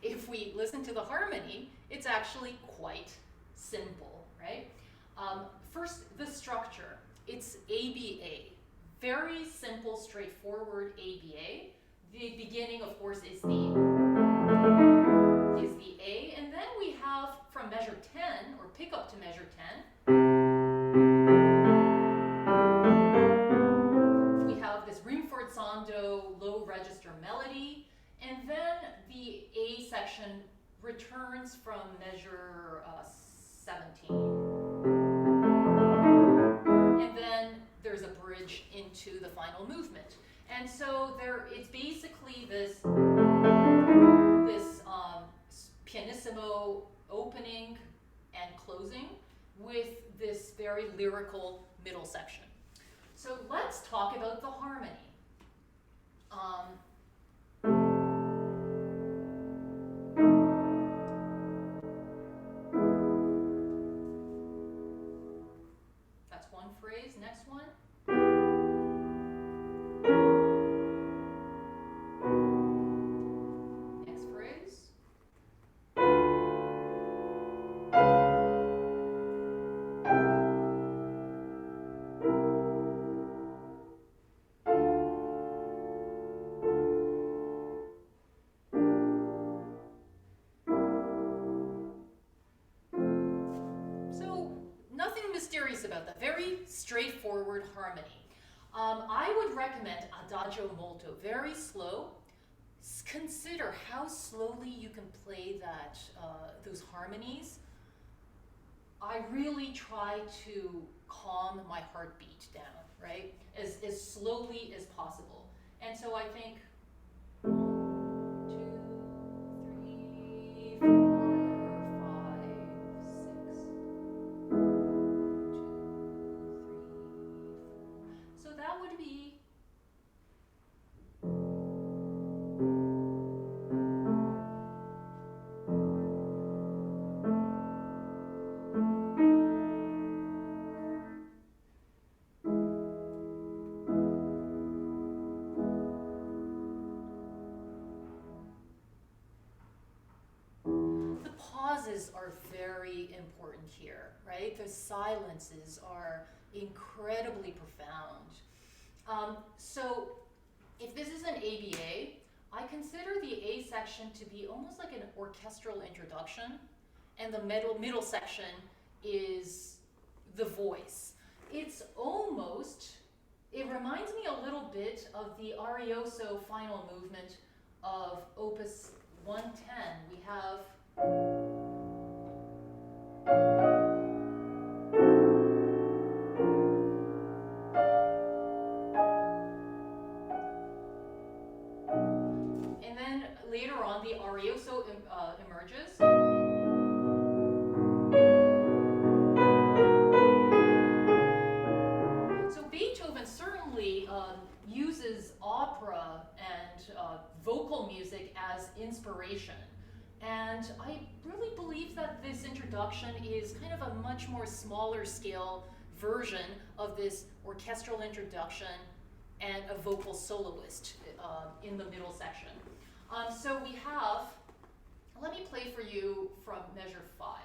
Speaker 2: if we listen to the harmony, it's actually quite simple, right? First, the structure. It's ABA. Very simple, straightforward ABA. The beginning, of course, is the A, and then we have from measure 10, or pick up to measure 10, we have this ring forzando low register melody, and then the A section returns from measure 17. And then there's a bridge into the final movement. And so it's basically this pianissimo opening and closing with this very lyrical middle section. So let's talk about the harmony. That's one phrase. Next one. Next phrase. Mysterious about that. Very straightforward harmony. I would recommend Adagio molto. Very slow. Consider how slowly you can play those harmonies. I really try to calm my heartbeat down, right? As slowly as possible. And so I think 1, 2, 3, 4, 5, 6. 1, 2, 3, 4. So that would be pauses are very important here, right? The silences are incredibly profound. So if this is an ABA, I consider the A section to be almost like an orchestral introduction, and the middle section is the voice. It reminds me a little bit of the Arioso final movement of Opus 110. We have and then later on the Arioso emerges. So Beethoven certainly uses opera and vocal music as inspiration. And I really believe that this introduction is kind of a much more smaller scale version of this orchestral introduction and a vocal soloist in the middle section. So we have, let me play for you from measure 5.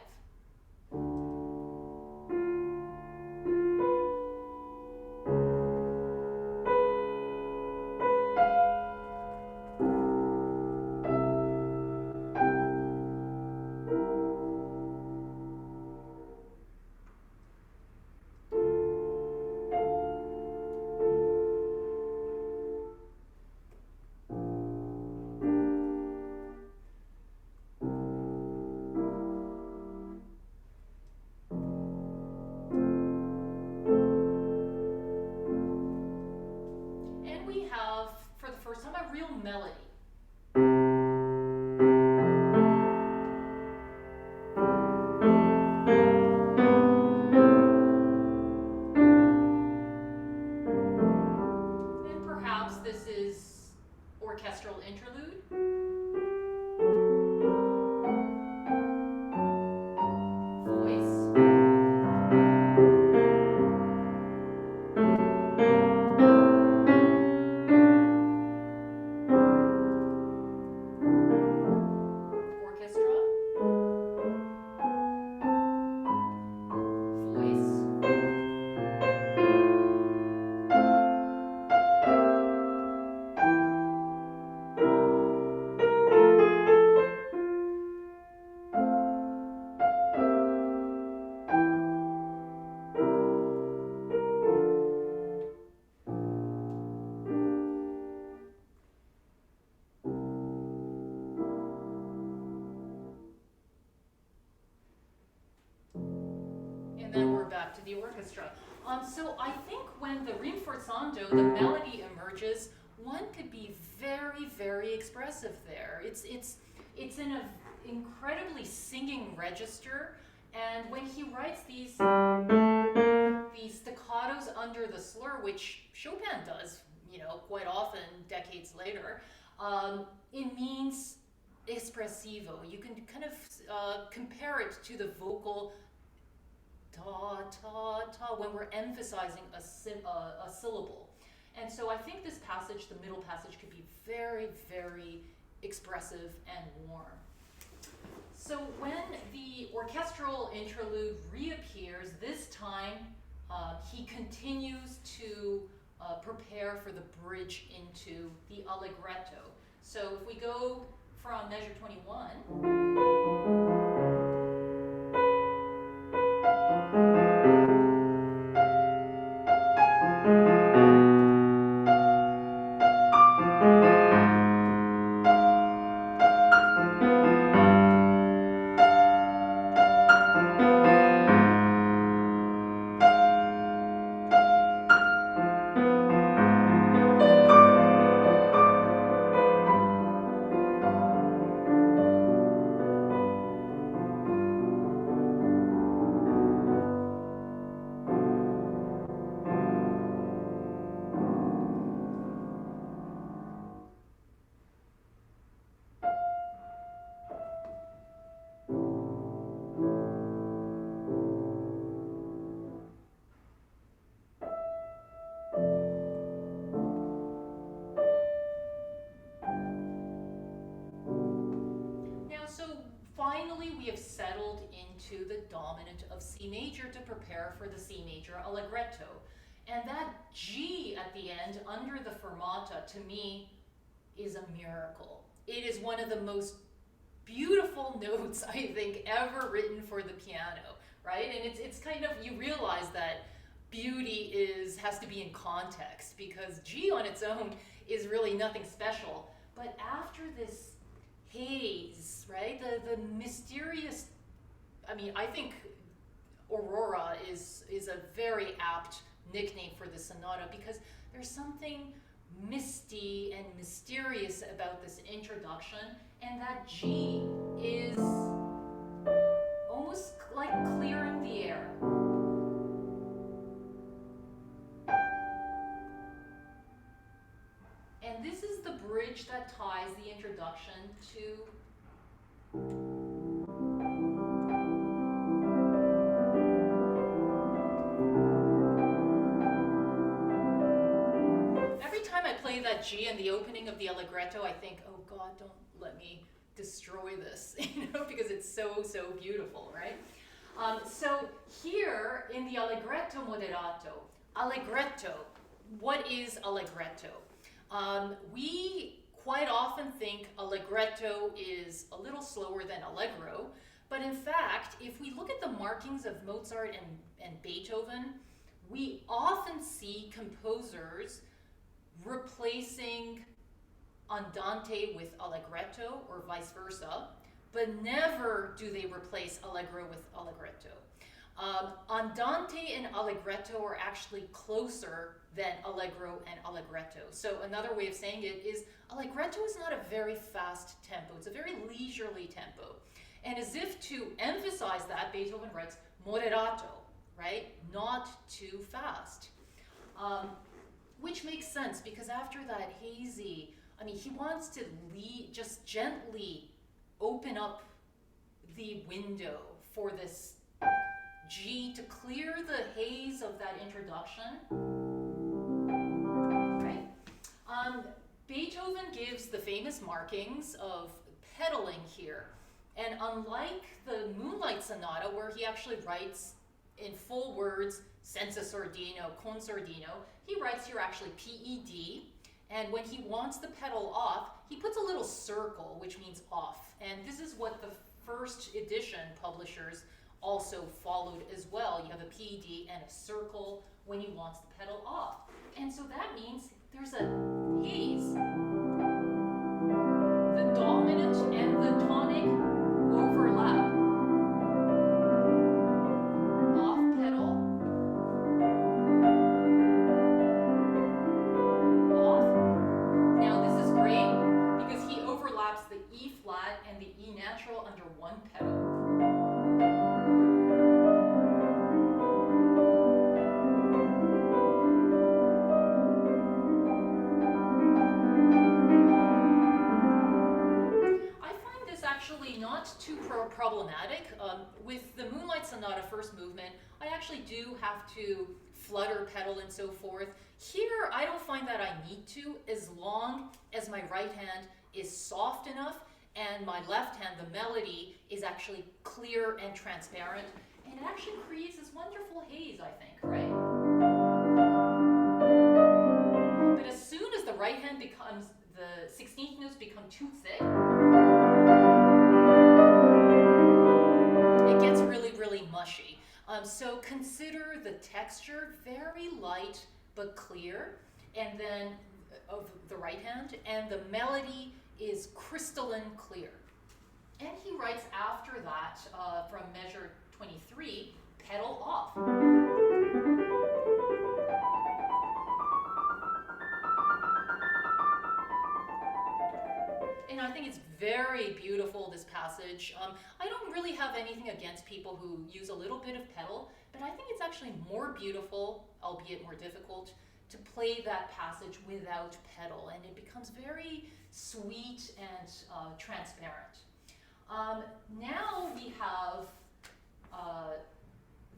Speaker 2: For the first time, a real melody. And perhaps this is orchestral interlude. And then we're back to the orchestra. So I think when the rinforzando, the melody emerges, one could be very, very expressive there. It's in an incredibly singing register, and when he writes these staccatos under the slur, which Chopin does, quite often decades later, it means espressivo. You can kind of compare it to the vocal ta, ta, ta, when we're emphasizing a syllable. And so I think this passage, the middle passage, could be very, very expressive and warm. So when the orchestral interlude reappears, this time he continues to prepare for the bridge into the Allegretto. So if we go from measure 21, we have settled into the dominant of C major to prepare for the C major Allegretto. And that G at the end, under the fermata, to me, is a miracle. It is one of the most beautiful notes, I think, ever written for the piano, right? And it's kind of, you realize that beauty has to be in context, because G on its own is really nothing special. But after this haze, right, the mysterious, I mean, I think Aurora is a very apt nickname for the sonata, because there's something misty and mysterious about this introduction, and that G is almost like clearing the air. And this is the bridge that ties the introduction to that G in the opening of the Allegretto, I think, oh God, don't let me destroy this, because it's so, so beautiful, right? So here in the Allegretto moderato, Allegretto, what is Allegretto? We quite often think Allegretto is a little slower than Allegro, but in fact, if we look at the markings of Mozart and Beethoven, we often see composers replacing andante with allegretto or vice versa, but never do they replace allegro with allegretto. Andante and allegretto are actually closer than allegro and allegretto. So another way of saying it is allegretto is not a very fast tempo, it's a very leisurely tempo. And as if to emphasize that, Beethoven writes moderato, right? Not too fast. Which makes sense, because after that hazy, I mean, he wants to just gently open up the window for this G to clear the haze of that introduction, right? Beethoven gives the famous markings of pedaling here. And unlike the Moonlight Sonata, where he actually writes in full words, senza sordino, con sordino, he writes here actually PED, and when he wants the pedal off, he puts a little circle, which means off. And this is what the first edition publishers also followed as well. You have a PED and a circle when he wants the pedal off. And so that means there's a haze. The dominant and the tonic overlap. Off pedal. Off. Now this is great because he overlaps the E flat and the E natural under one pedal. Not too problematic. With the Moonlight Sonata first movement, I actually do have to flutter pedal and so forth. Here, I don't find that I need to, as long as my right hand is soft enough and my left hand, the melody, is actually clear and transparent. And it actually creates this wonderful haze, I think, right? But as soon as the right hand becomes, the 16th notes become too thick, really mushy. So consider the texture very light but clear, and then of the right hand, and the melody is crystalline clear. And he writes after that, from measure 23, pedal off. And I think it's very beautiful, this passage. I don't really have anything against people who use a little bit of pedal, but I think it's actually more beautiful, albeit more difficult, to play that passage without pedal, and it becomes very sweet and transparent. Now we have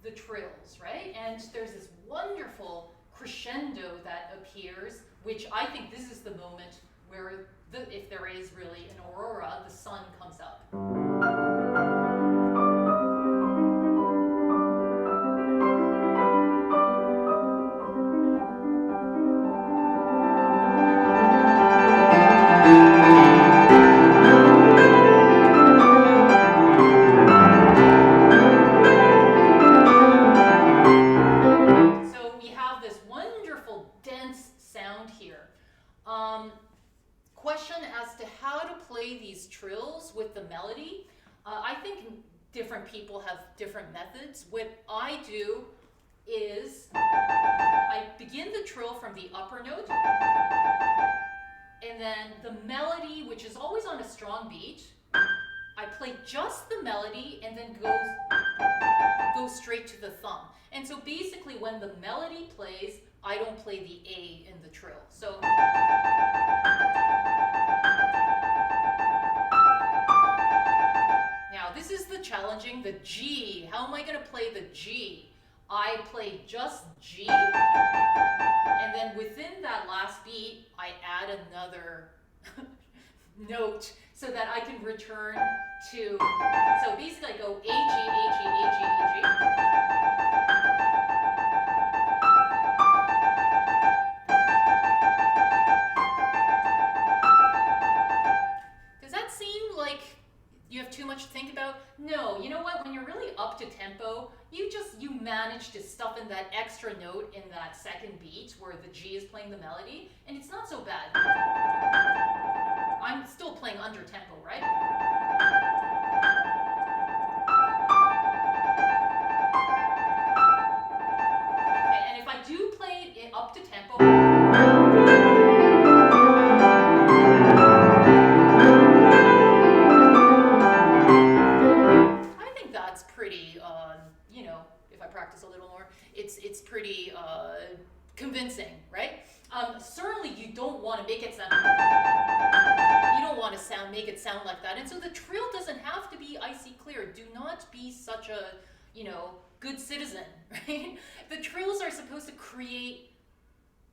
Speaker 2: the trills, right? And there's this wonderful crescendo that appears, which I think this is the moment where if there is really an aurora, the sun comes up. the melody. I think different people have different methods. What I do is I begin the trill from the upper note, and then the melody, which is always on a strong beat, I play just the melody and then go straight to the thumb. And so basically when the melody plays, I don't play the A in the trill. So now this is the challenging, the G. How am I going to play the G? I play just G, and then within that last beat, I add another note so that I can return to, so basically I go A, G, A, G, A, G, A, G. Does that seem like you have too much to think about? No, you know what, when you're really up to tempo, you manage to stuff in that extra note in that second beat where the G is playing the melody, and it's not so bad. I'm still playing under tempo, right? Okay, and if I do play it up to tempo, I think that's pretty, if I practice a little more, it's pretty convincing, right? Certainly you don't want to make it sound, make it sound like that. And so the trill doesn't have to be icy clear. Do not be such a, good citizen, right? The trills are supposed to create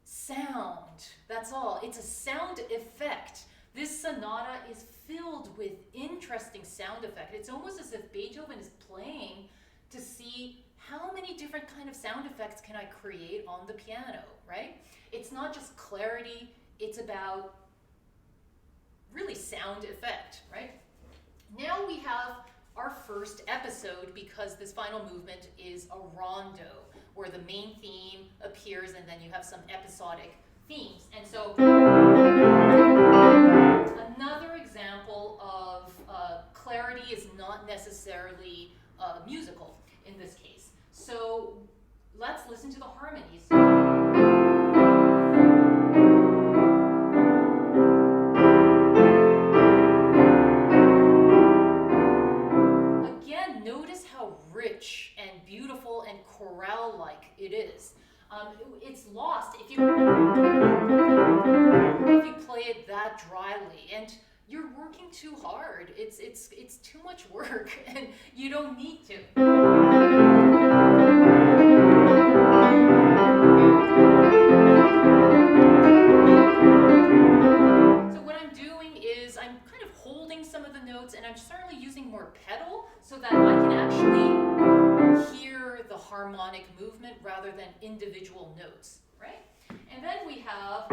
Speaker 2: sound. That's all. It's a sound effect. This sonata is filled with interesting sound effect. It's almost as if Beethoven is playing to see how many different kind of sound effects can I create on the piano, right? It's not just clarity, it's about really sound effect, right? Now we have our first episode because this final movement is a rondo where the main theme appears and then you have some episodic themes. And so another example of clarity is not necessarily musical in this case. So let's listen to the harmonies. Again, notice how rich and beautiful and chorale-like it is. It's lost if you play it that dryly, and you're working too hard. It's too much work, and you don't need to. So what I'm doing is I'm kind of holding some of the notes, and I'm certainly using more pedal so that I can actually hear the harmonic movement rather than individual notes, right? And then we have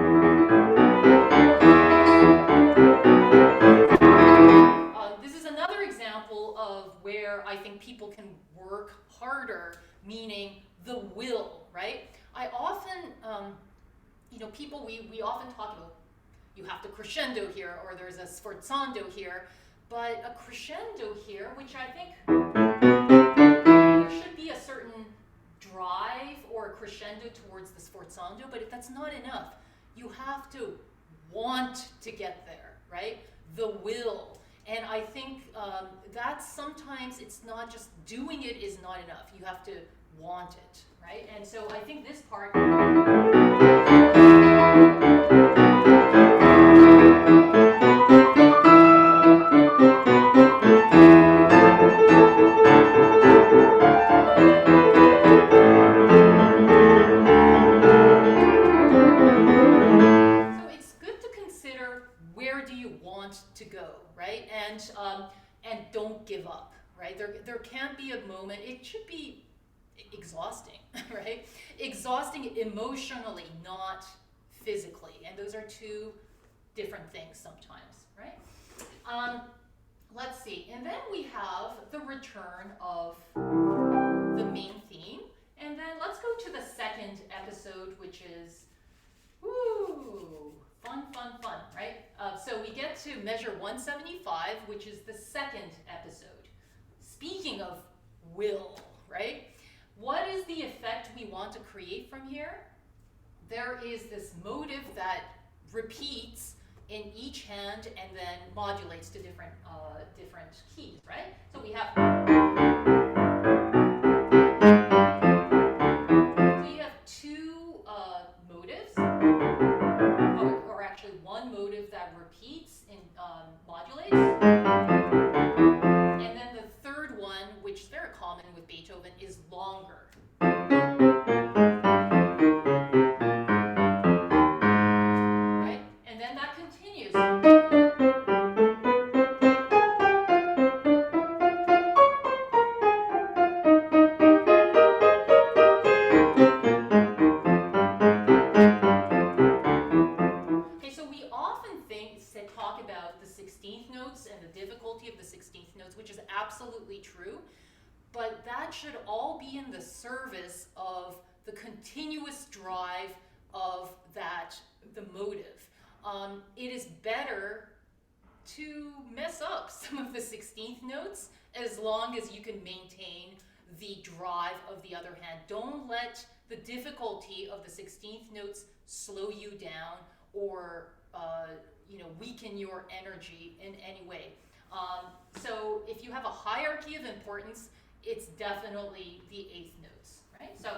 Speaker 2: this is another example of where I think people can work harder, meaning the will, right? I often, people, we often talk about you have to crescendo here, or there's a sforzando here, but a crescendo here, which I think there should be a certain drive or a crescendo towards the sforzando, but if that's not enough, you have to want to get there, right? The will. And I think that sometimes it's not just doing it is not enough. You have to want it, right? And so I think this part. To go, right? And don't give up, right? There can't be a moment, it should be exhausting, right? Exhausting emotionally, not physically. And those are two different things sometimes, right? Let's see. And then we have the return of the main theme. And then let's go to the second episode, which is, fun, right? So we get to measure 175, which is the second episode. Speaking of will, right? What is the effect we want to create from here? There is this motive that repeats in each hand and then modulates to different keys, right? So we have two motives, or actually one motive that repeats and modulates, and then the third one, which is very common with Beethoven, is longer. Right? And then that continues. Talk about the 16th notes and the difficulty of the 16th notes, which is absolutely true, but that should all be in the service of the continuous drive of the motive. It is better to mess up some of the 16th notes as long as you can maintain the drive of the other hand. Don't let the difficulty of the 16th notes slow you down or weaken your energy in any way. So if you have a hierarchy of importance, it's definitely the 8th notes, right? So.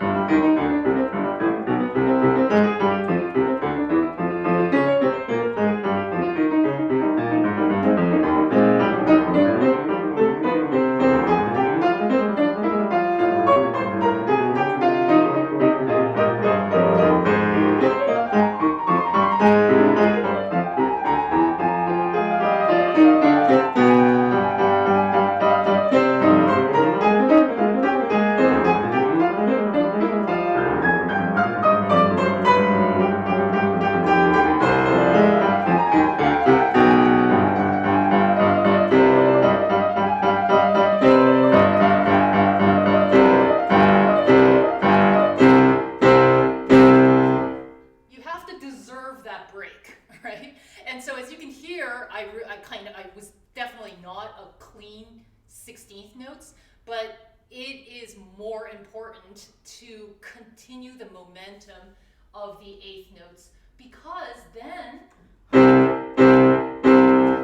Speaker 2: Was definitely not a clean 16th notes, but it is more important to continue the momentum of the 8th notes, because then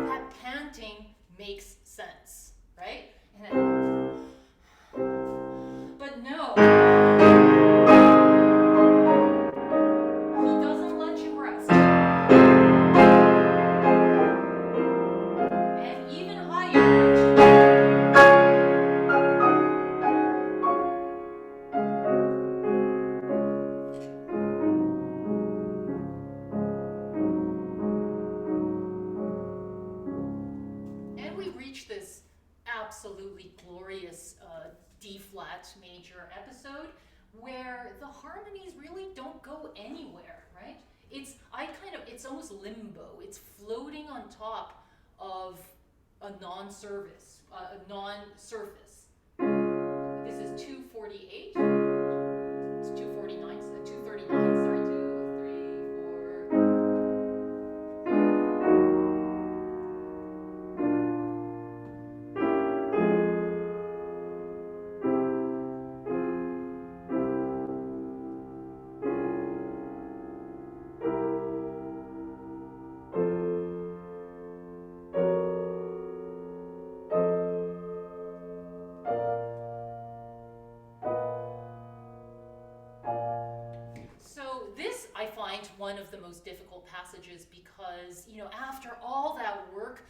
Speaker 2: that panting makes sense, right? But no. This absolutely glorious D-flat major episode where the harmonies really don't go anywhere, right? It's almost limbo. It's floating on top of a non-surface. This is 248. It's 249. 239. Sorry, 2, 3, 4. One of the most difficult passages because, after all that work,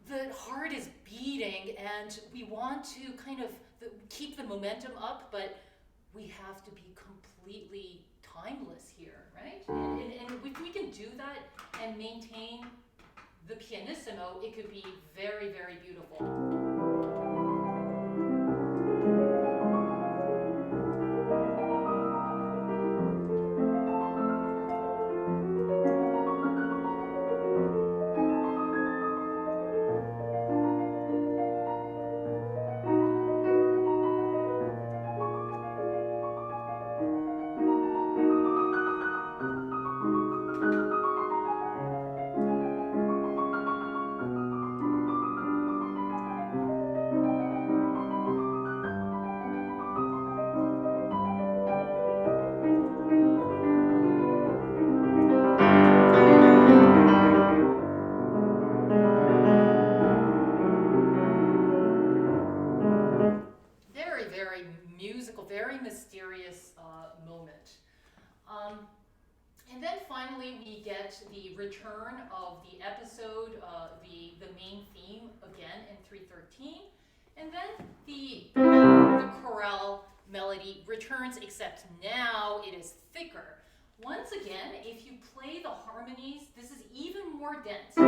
Speaker 2: the heart is beating and we want to kind of keep the momentum up, but we have to be completely timeless here, right? And if we can do that and maintain the pianissimo, it could be very, very beautiful. finally, we get the return of the episode, the main theme again in 313, and then the chorale melody returns, except now it is thicker. Once again, if you play the harmonies, this is even more dense.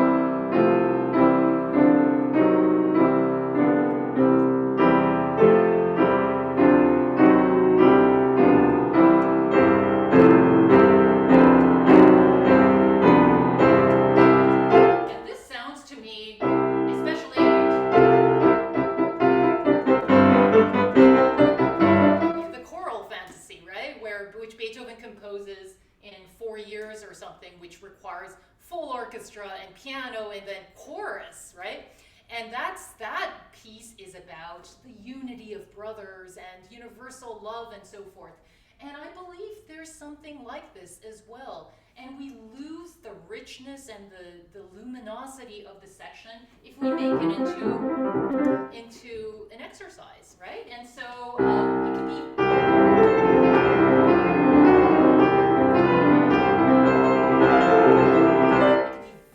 Speaker 2: And this sounds to me, especially the choral fantasy, right? Which Beethoven composes in 4 years or something, which requires full orchestra and piano and then chorus, right? And that piece is about the unity of brothers and universal love and so forth. And I believe there's something like this as well. And we lose the richness and the luminosity of the section if we make it into an exercise, right? And so it could be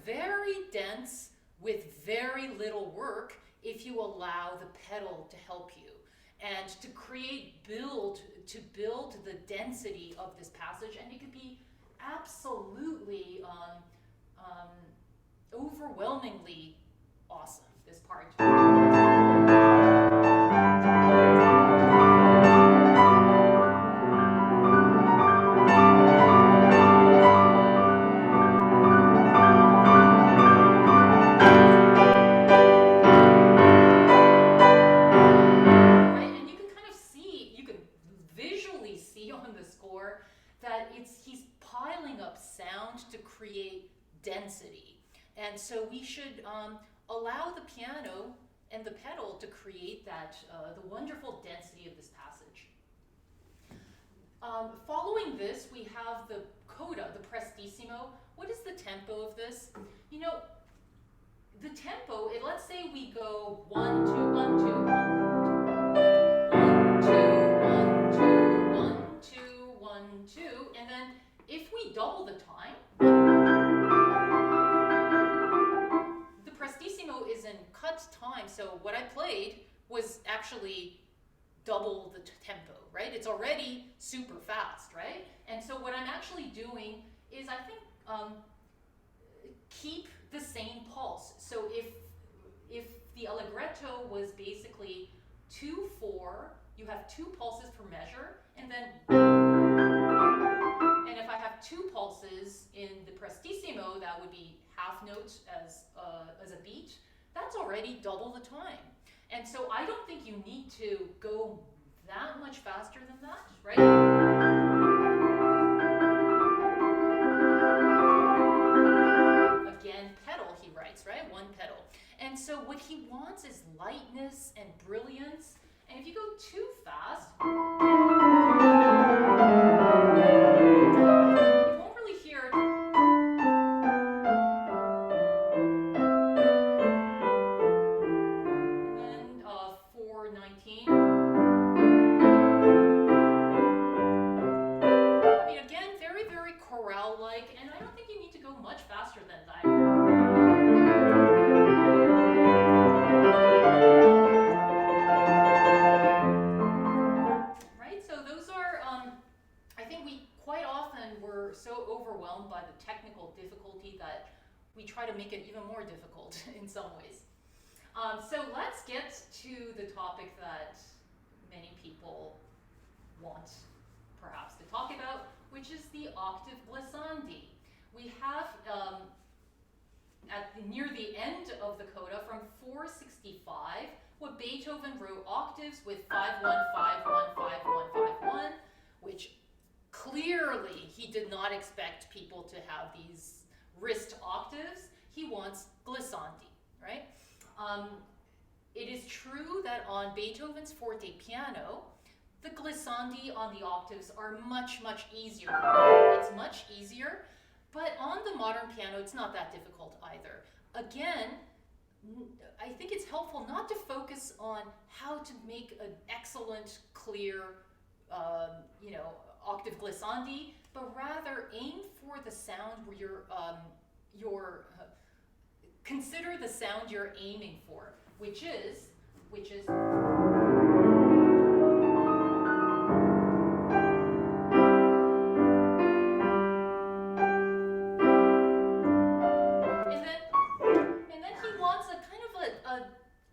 Speaker 2: very dense with very little work if you allow the pedal to help you and to build the density of this passage. And it could be absolutely overwhelmingly awesome, this part. Density. And so we should allow the piano and the pedal to create that the wonderful density of this passage. Following this, we have the coda, the prestissimo. What is the tempo of this? You know, the tempo, let's say we go 1, 2, 1, 2, 1, 2, 1, 2, 1, 2, 1, 2, and then if we double the time, the prestissimo is in cut time, so what I played was actually double the tempo, right? It's already super fast, right? And so what I'm actually doing is, I think, keep the same pulse. So if the Allegretto was basically 2/4, you have 2 pulses per measure, and if I have 2 pulses in the prestissimo, that would be half notes as a beat. That's already double the time. And so I don't think you need to go that much faster than that, right? Again, pedal, he writes, right? 1 pedal. And so what he wants is lightness and brilliance. And if you go too fast, you won't really hear it. And then 419. I mean, again, very, very chorale-like, and I don't think you need to go much faster than that. We're so overwhelmed by the technical difficulty that we try to make it even more difficult in some ways. So let's get to the topic that many people want perhaps to talk about, which is the octave glissandi. We have near the end of the coda from 465, what Beethoven wrote octaves with 5-1, 5-1, 5-1, 5-1, which clearly he did not expect people to have these wrist octaves. He wants glissandi, right? It is true that on Beethoven's forte piano, the glissandi on the octaves are much, much easier. It's much easier, but on the modern piano, it's not that difficult either. Again, I think it's helpful not to focus on how to make an excellent, clear, octave glissandi, but rather aim for the sound where consider the sound you're aiming for, which is. And then he wants a kind of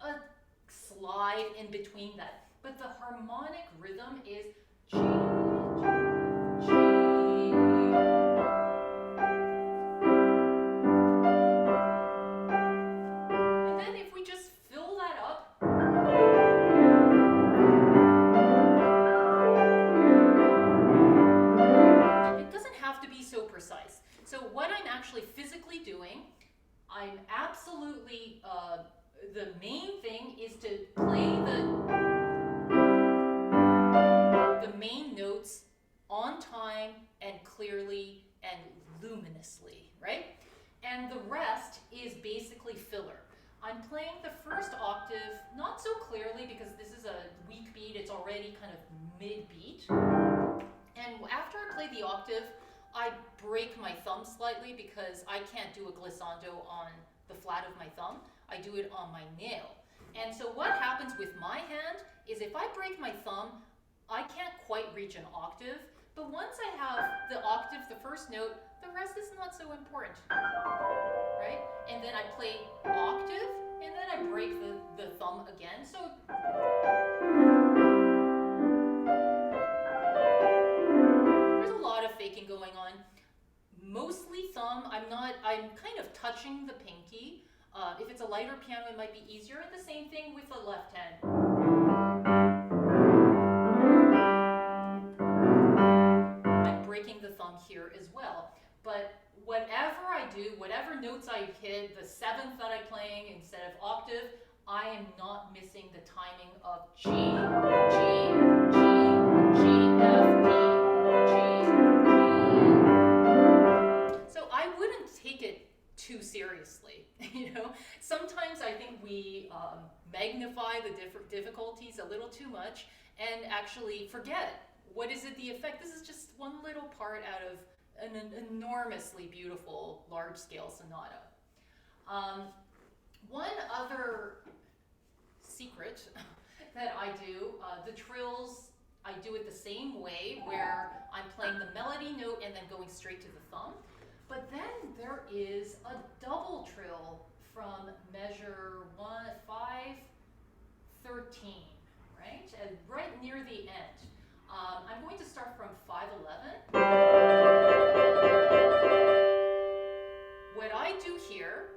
Speaker 2: a slide in between that. But the harmonic rhythm is G, G, G. And then if we just fill that up, it doesn't have to be so precise. So what I'm actually physically doing, I'm absolutely, the main thing is to play the main notes on time and clearly and luminously, right? And the rest is basically filler. I'm playing the first octave not so clearly because this is a weak beat, it's already kind of mid-beat. And after I play the octave, I break my thumb slightly because I can't do a glissando on the flat of my thumb. I do it on my nail. And so what happens with my hand is if I break my thumb, I can't quite reach an octave. But once I have the octave, the first note, the rest is not so important, right? And then I play octave, and then I break the thumb again. So there's a lot of faking going on. Mostly thumb. I'm kind of touching the pinky. If it's a lighter piano, it might be easier. And the same thing with the left hand. I'm breaking the thumb here as well. But whatever I do, whatever notes I hit, the seventh that I'm playing instead of octave, I am not missing the timing of G, G, G, G, F, D, G, G. So I wouldn't take it too seriously, you know. Sometimes I think we magnify the difficulties a little too much and actually forget what is it the effect. This is just one little part out of an enormously beautiful large-scale sonata. One other secret that I do, the trills, I do it the same way where I'm playing the melody note and then going straight to the thumb. But then there is a double trill from measure 513, right? And right near the end. I'm going to start from 511. What I do here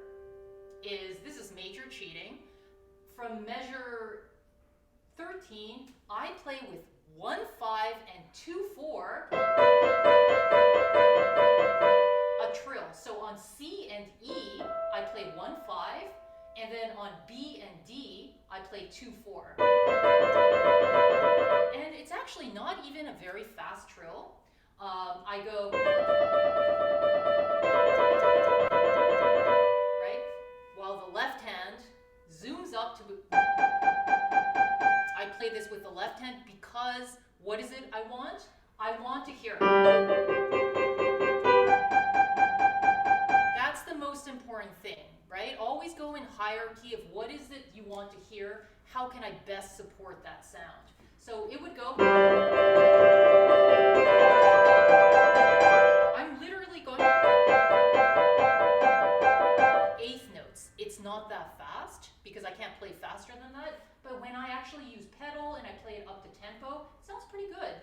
Speaker 2: is, this is major cheating. From measure 13, I play with 1-5 and 2-4 a trill. So on C and E, I play 1-5, and then on B and D, I play 2-4. And it's actually not even a very fast trill. I go, right? While the left hand zooms up to, I play this with the left hand because what is it I want? I want to hear. That's the most important thing, right? Always go in hierarchy of what is it you want to hear? How can I best support that sound? So it would go, I'm literally going eighth notes. It's not that fast because I can't play faster than that, but when I actually use pedal and I play it up to tempo, it sounds pretty good.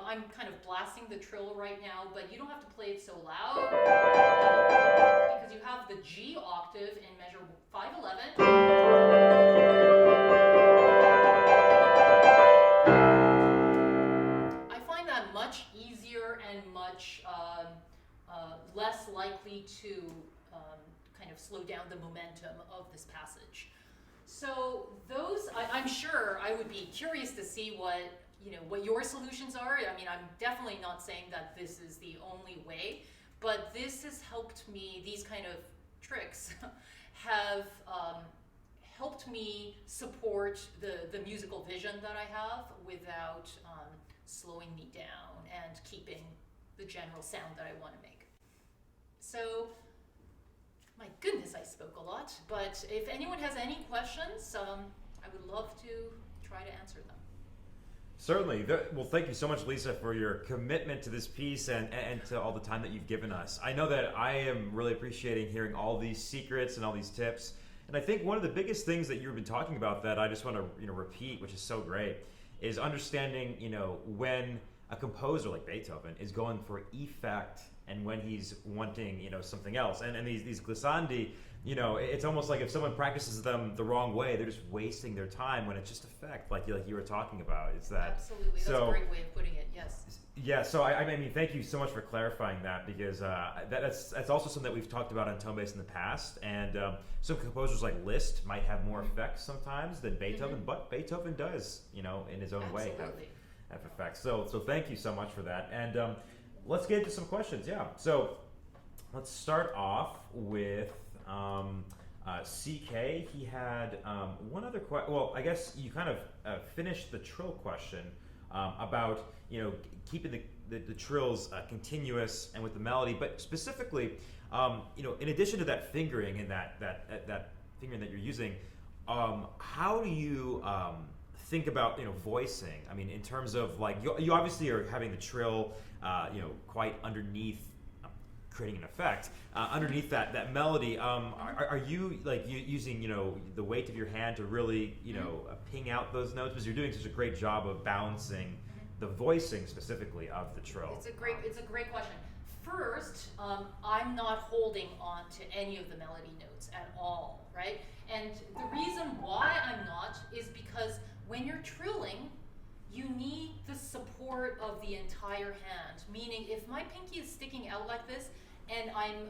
Speaker 2: I'm kind of blasting the trill right now, but you don't have to play it so loud because you have the G octave in measure 511. I find that much easier and much less likely to kind of slow down the momentum of this passage. So those, I'm sure I would be curious to see what your solutions are. I mean, I'm definitely not saying that this is the only way, but this has helped me, these kind of tricks have helped me support the musical vision that I have without slowing me down and keeping the general sound that I want to make. So, my goodness, I spoke a lot, but if anyone has any questions, I would love to try to answer them.
Speaker 1: Certainly. Well, thank you so much, Lisa, for your commitment to this piece and to all the time that you've given us. I know that I am really appreciating hearing all these secrets and all these tips. And I think one of the biggest things that you've been talking about that I just want to repeat, which is so great, is understanding when a composer like Beethoven is going for effect and when he's wanting something else. And these glissandi, it's almost like if someone practices them the wrong way, they're just wasting their time when it's just effect, like you were talking about. It's that.
Speaker 2: Absolutely, that's a great way of putting it. Yes.
Speaker 1: Yeah. So I mean, thank you so much for clarifying that, because that's also something that we've talked about on tonebase in the past. And some composers like Liszt might have more effects sometimes than Beethoven, but Beethoven does, in his own way have effects. So thank you so much for that. And let's get into some questions. Yeah. So let's start off with CK. He had one other question. Well, I guess you kind of finished the trill question about keeping the trills continuous and with the melody, but specifically, in addition to that fingering and that fingering that you're using, how do you think about voicing? I mean, in terms of like you obviously are having the trill quite underneath, creating an effect underneath that melody. Are you like using the weight of your hand to really ping out those notes, because you're doing such a great job of balancing the voicing specifically of the trill?
Speaker 2: It's a great question. First, I'm not holding on to any of the melody notes at all, right? And the reason why I'm not is because when you're trilling, you need the support of the entire hand. Meaning, if my pinky is sticking out like this, and I'm,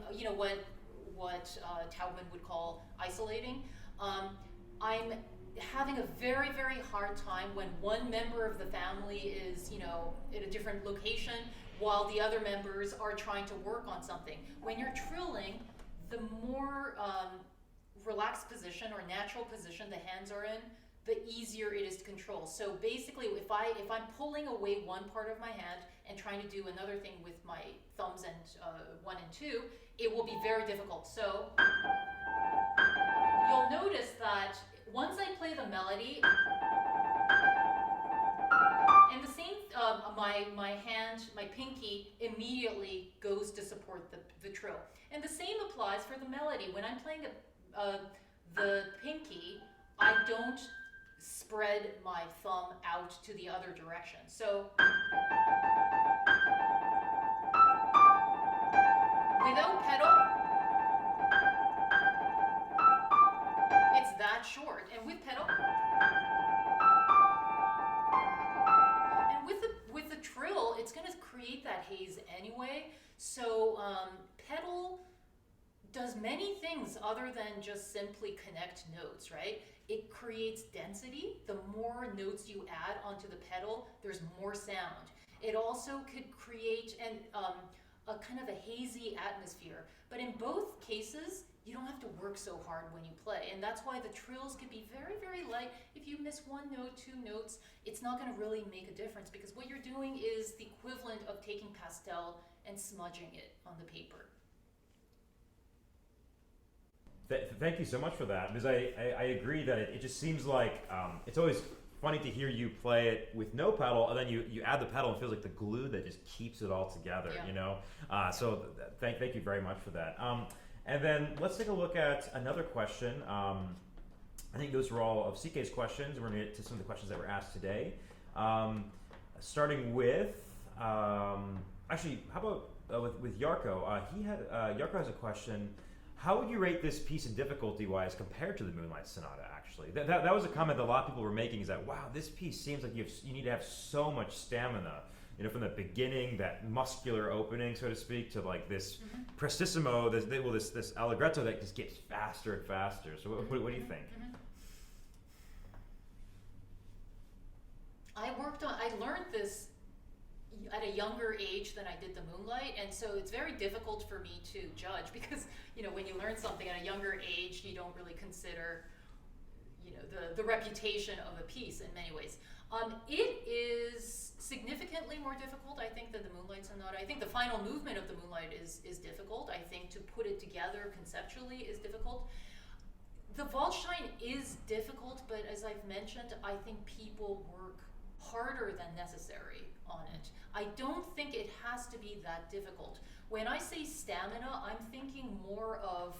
Speaker 2: what Taubman would call isolating, I'm having a very, very hard time when one member of the family is, at a different location, while the other members are trying to work on something. When you're trilling, the more relaxed position or natural position the hands are in, the easier it is to control. So basically, if I'm pulling away one part of my hand and trying to do another thing with my thumbs and 1 and 2, it will be very difficult. So you'll notice that once I play the melody, and the same, my hand, my pinky immediately goes to support the trill. And the same applies for the melody. When I'm playing the pinky, I don't spread my thumb out to the other direction. So without pedal, it's that short. And with pedal, and with the trill, it's going to create that haze anyway. So pedal does many things other than just simply connect notes, right? It creates density. The more notes you add onto the pedal, there's more sound. It also could create a kind of a hazy atmosphere. But in both cases, you don't have to work so hard when you play. And that's why the trills can be very, very light. If you miss 1 note, 2 notes, it's not going to really make a difference, because what you're doing is the equivalent of taking pastel and smudging it on the paper.
Speaker 1: Thank you so much for that, because I agree that it just seems like it's always funny to hear you play it with no pedal, and then you add the pedal and it feels like the glue that just keeps it all together, So thank you very much for that. And then let's take a look at another question. I think those were all of CK's questions. We're going to get to some of the questions that were asked today. Starting with, actually, how about with Yarko? Yarko has a question. How would you rate this piece in difficulty-wise compared to the Moonlight Sonata, actually? That was a comment that a lot of people were making, is that, wow, this piece seems like you need to have so much stamina, from the beginning, that muscular opening, so to speak, to like this prestissimo, this allegretto that just gets faster and faster. So what do you think?
Speaker 2: I learned this at a younger age than I did the Moonlight, and so it's very difficult for me to judge because, when you learn something at a younger age, you don't really consider, the reputation of a piece in many ways. It is significantly more difficult, I think, than the Moonlight Sonata. I think the final movement of the Moonlight is difficult. I think to put it together conceptually is difficult. The Waldstein is difficult, but as I've mentioned, I think people work harder than necessary on it. I don't think it has to be that difficult. When I say stamina, I'm thinking more of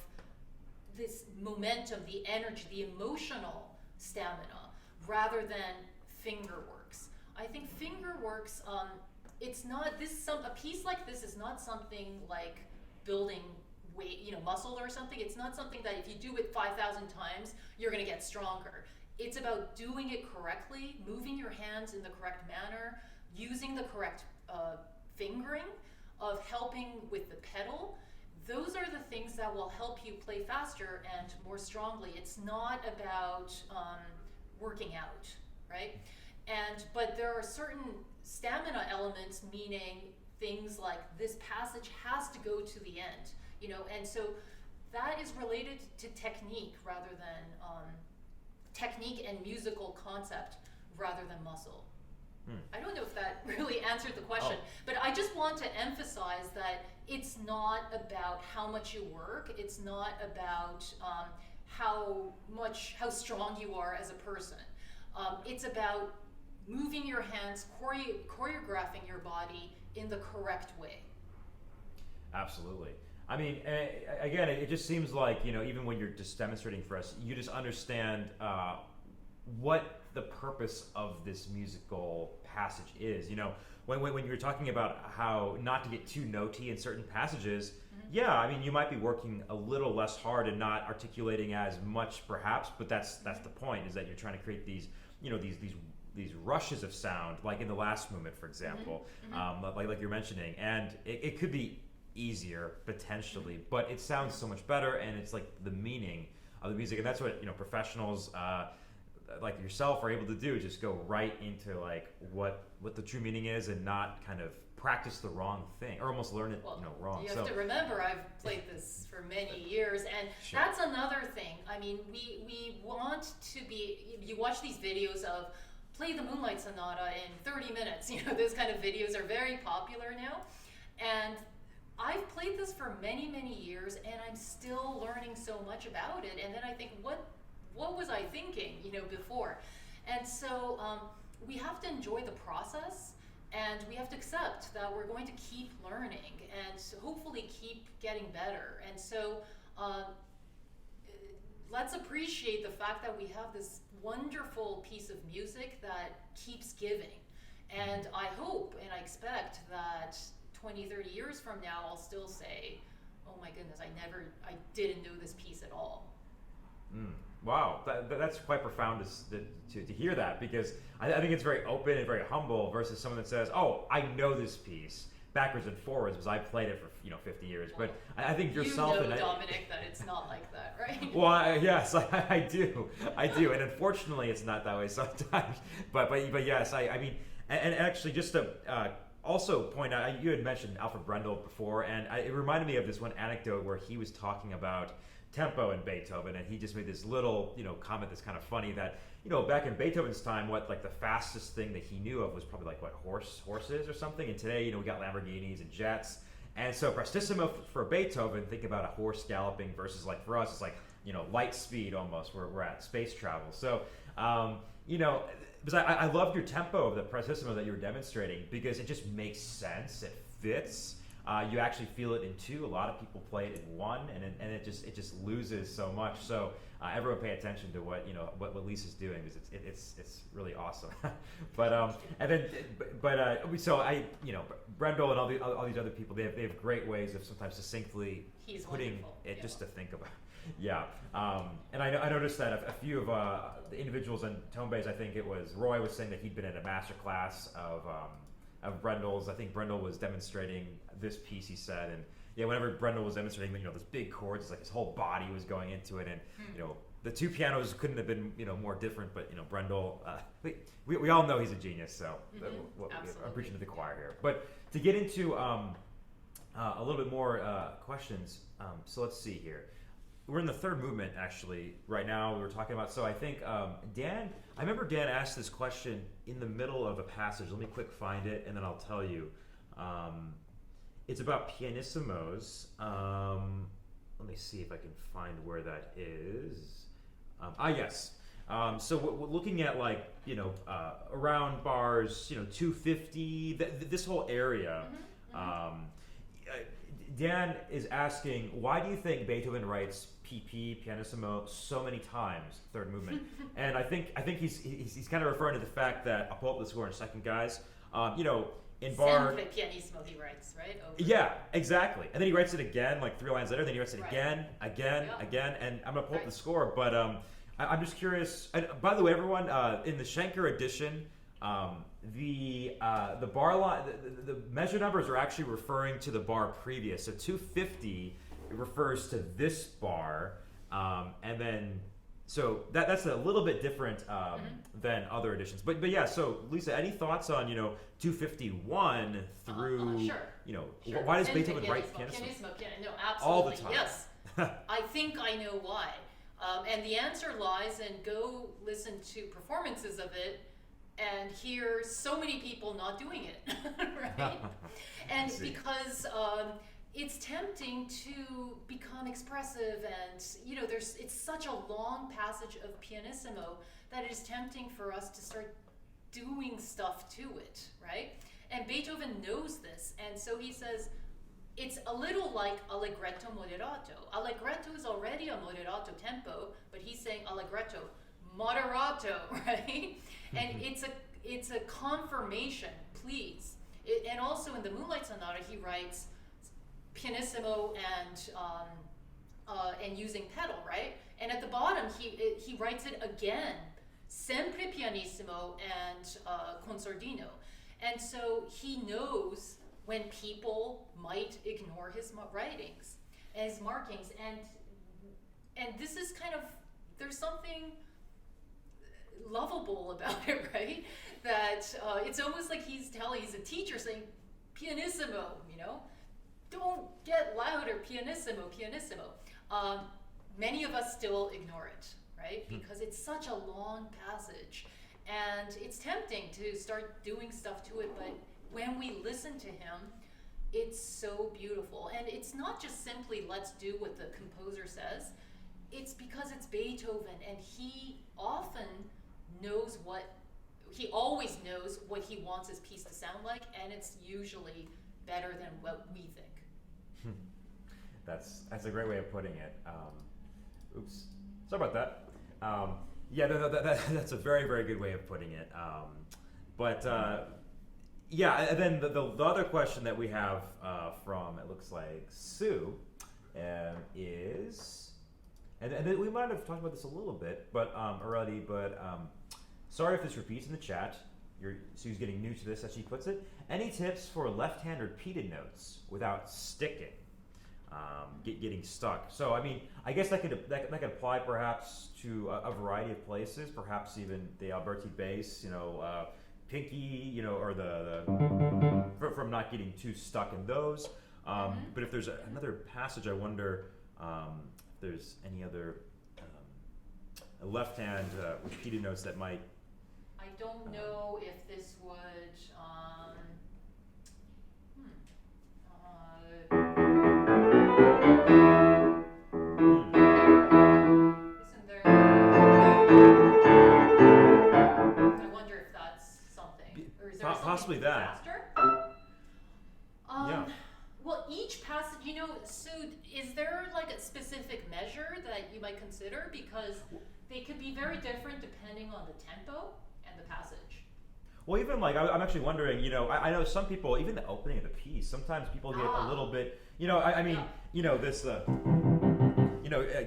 Speaker 2: this momentum, the energy, the emotional stamina, rather than fingerworks. I think fingerworks, it's not a piece like this is not something like building weight, muscle or something. It's not something that if you do it 5,000 times, you're going to get stronger. It's about doing it correctly, moving your hands in the correct manner, using the correct fingering, of helping with the pedal. Those are the things that will help you play faster and more strongly. It's not about working out, right? But there are certain stamina elements, meaning things like this passage has to go to the end, and so that is related to technique rather than technique and musical concept rather than muscle. I don't know if that really answered the question, but I just want to emphasize that it's not about how much you work. It's not about how strong you are as a person. It's about moving your hands, choreographing your body in the correct way.
Speaker 1: Absolutely. I mean, again, it just seems like, even when you're just demonstrating for us, you just understand what the purpose of this musical passage is. When you're talking about how not to get too notey in certain passages, yeah, I mean, you might be working a little less hard and not articulating as much, perhaps, but that's the point, is that you're trying to create these, these rushes of sound, like in the last movement, for example, like you're mentioning, and it could be easier potentially, but it sounds so much better, and it's like the meaning of the music, and that's what professionals like yourself are able to do, just go right into like what the true meaning is, and not kind of practice the wrong thing or almost learn it wrong.
Speaker 2: You have to remember, I've played this for many years, and that's another thing. I mean, we want to be, you watch these videos of play the Moonlight Sonata in 30 minutes, those kind of videos are very popular now, and I've played this for many, many years, and I'm still learning so much about it. And then I think, what was I thinking, before? And so we have to enjoy the process, and we have to accept that we're going to keep learning and hopefully keep getting better. And so let's appreciate the fact that we have this wonderful piece of music that keeps giving. And I hope and I expect that 20, 30 years from now, I'll still say, oh my goodness, I didn't know this piece at all.
Speaker 1: Wow, that's quite profound to hear that, because I think it's very open and very humble versus someone that says, oh, I know this piece backwards and forwards because I played it for 50 years. Well, but I think yourself
Speaker 2: Dominic, that it's not like that, right?
Speaker 1: Well, yes, I do, and unfortunately, it's not that way sometimes. But yes, I mean, and actually, just to also point out, you had mentioned Alfred Brendel before, and it reminded me of this one anecdote where he was talking about tempo in Beethoven, and he just made this little, comment that's kind of funny, that, back in Beethoven's time, the fastest thing that he knew of was probably horses or something, and today, we got Lamborghinis and jets, and so prestissimo for Beethoven, think about a horse galloping versus, for us, it's light speed almost, we're at space travel. So, because I loved your tempo of the prestissimo that you were demonstrating, because it just makes sense, it fits. You actually feel it in two. A lot of people play it in one, and it just loses so much. So everyone pay attention to what Lisa's doing, because it's really awesome. So Brendel and all these other people, they have great ways of sometimes succinctly putting it just to think about. Yeah, and I noticed that a few of the individuals in tonebase, I think it was Roy, was saying that he'd been in a master class of Brendel's. I think Brendel was demonstrating this piece, he said, and whenever Brendel was demonstrating, those big chords, it's like his whole body was going into it, and the two pianos couldn't have been more different, but Brendel, we all know he's a genius, so I'm preaching to the choir here. But to get into a little bit more questions, so let's see here. We're in the third movement actually right now. We were talking about, so I think I remember Dan asked this question in the middle of a passage. Let me quick find it and then I'll tell you. It's about pianissimos. Let me see if I can find where that is. Yes. So we're looking at around bars, 250, this whole area. Dan is asking, why do you think Beethoven writes PP, pianissimo, so many times, third movement? And I think he's kind of referring to the fact that, I'll pull up the score in a second, guys. In bar,
Speaker 2: sempre pianissimo he writes, right? Over.
Speaker 1: Yeah, exactly. And then he writes it again, like 3 lines later. Then he writes it
Speaker 2: Right.
Speaker 1: again. And I'm gonna pull up the
Speaker 2: Right.
Speaker 1: score. But I'm just curious. By the way, everyone, in the Schenker edition, the bar line, the measure numbers are actually referring to the bar previous. So 250 refers to this bar, and then. So that's a little bit different than other editions, but yeah. So Lisa, any thoughts on 251 through
Speaker 2: Sure.
Speaker 1: why does
Speaker 2: Sempre
Speaker 1: Beethoven write
Speaker 2: pianissimo?
Speaker 1: pianissimo?
Speaker 2: No, absolutely.
Speaker 1: All the time.
Speaker 2: Yes. I think I know why, and the answer lies in go listen to performances of it and hear so many people not doing it, right? And because. It's tempting to become expressive, and it's such a long passage of pianissimo that it is tempting for us to start doing stuff to it, right? And Beethoven knows this, and so he says it's a little like Allegretto moderato. Allegretto is already a moderato tempo, but he's saying Allegretto moderato, right? And it's a confirmation, please. And also in the Moonlight Sonata, he writes pianissimo and using pedal, right? And at the bottom, he writes it again, sempre pianissimo and consordino. And so he knows when people might ignore his writings, his markings, and this is kind of, there's something lovable about it, right? That it's almost like he's a teacher saying, pianissimo, don't get louder, pianissimo, pianissimo. Many of us still ignore it, right? Because it's such a long passage, and it's tempting to start doing stuff to it, but when we listen to him, it's so beautiful. And it's not just simply let's do what the composer says, it's because it's Beethoven, and he always knows what he wants his piece to sound like, and it's usually better than what we think.
Speaker 1: That's a great way of putting it. Oops, sorry about that. Yeah, that's a very, very good way of putting it. Yeah, and then the other question that we have from, it looks like, Sue, is, and we might have talked about this a little bit, already, but sorry if this repeats in the chat. Sue's getting new to this, as she puts it. Any tips for left-hand repeated notes without sticking, getting stuck? So, I mean, I guess that could apply perhaps to a variety of places, perhaps even the Alberti bass, pinky, or from not getting too stuck in those. But if there's another passage, I wonder if there's any other left-hand repeated notes that might.
Speaker 2: I don't know if this would. Isn't there? I wonder if that's something, or is there
Speaker 1: possibly
Speaker 2: something
Speaker 1: that.
Speaker 2: faster?
Speaker 1: Yeah.
Speaker 2: Well, each passage, so is there like a specific measure that you might consider, because they could be very different depending on the tempo and the passage.
Speaker 1: Well, even I'm actually wondering, I know some people, even the opening of the piece, sometimes people get a little bit, this,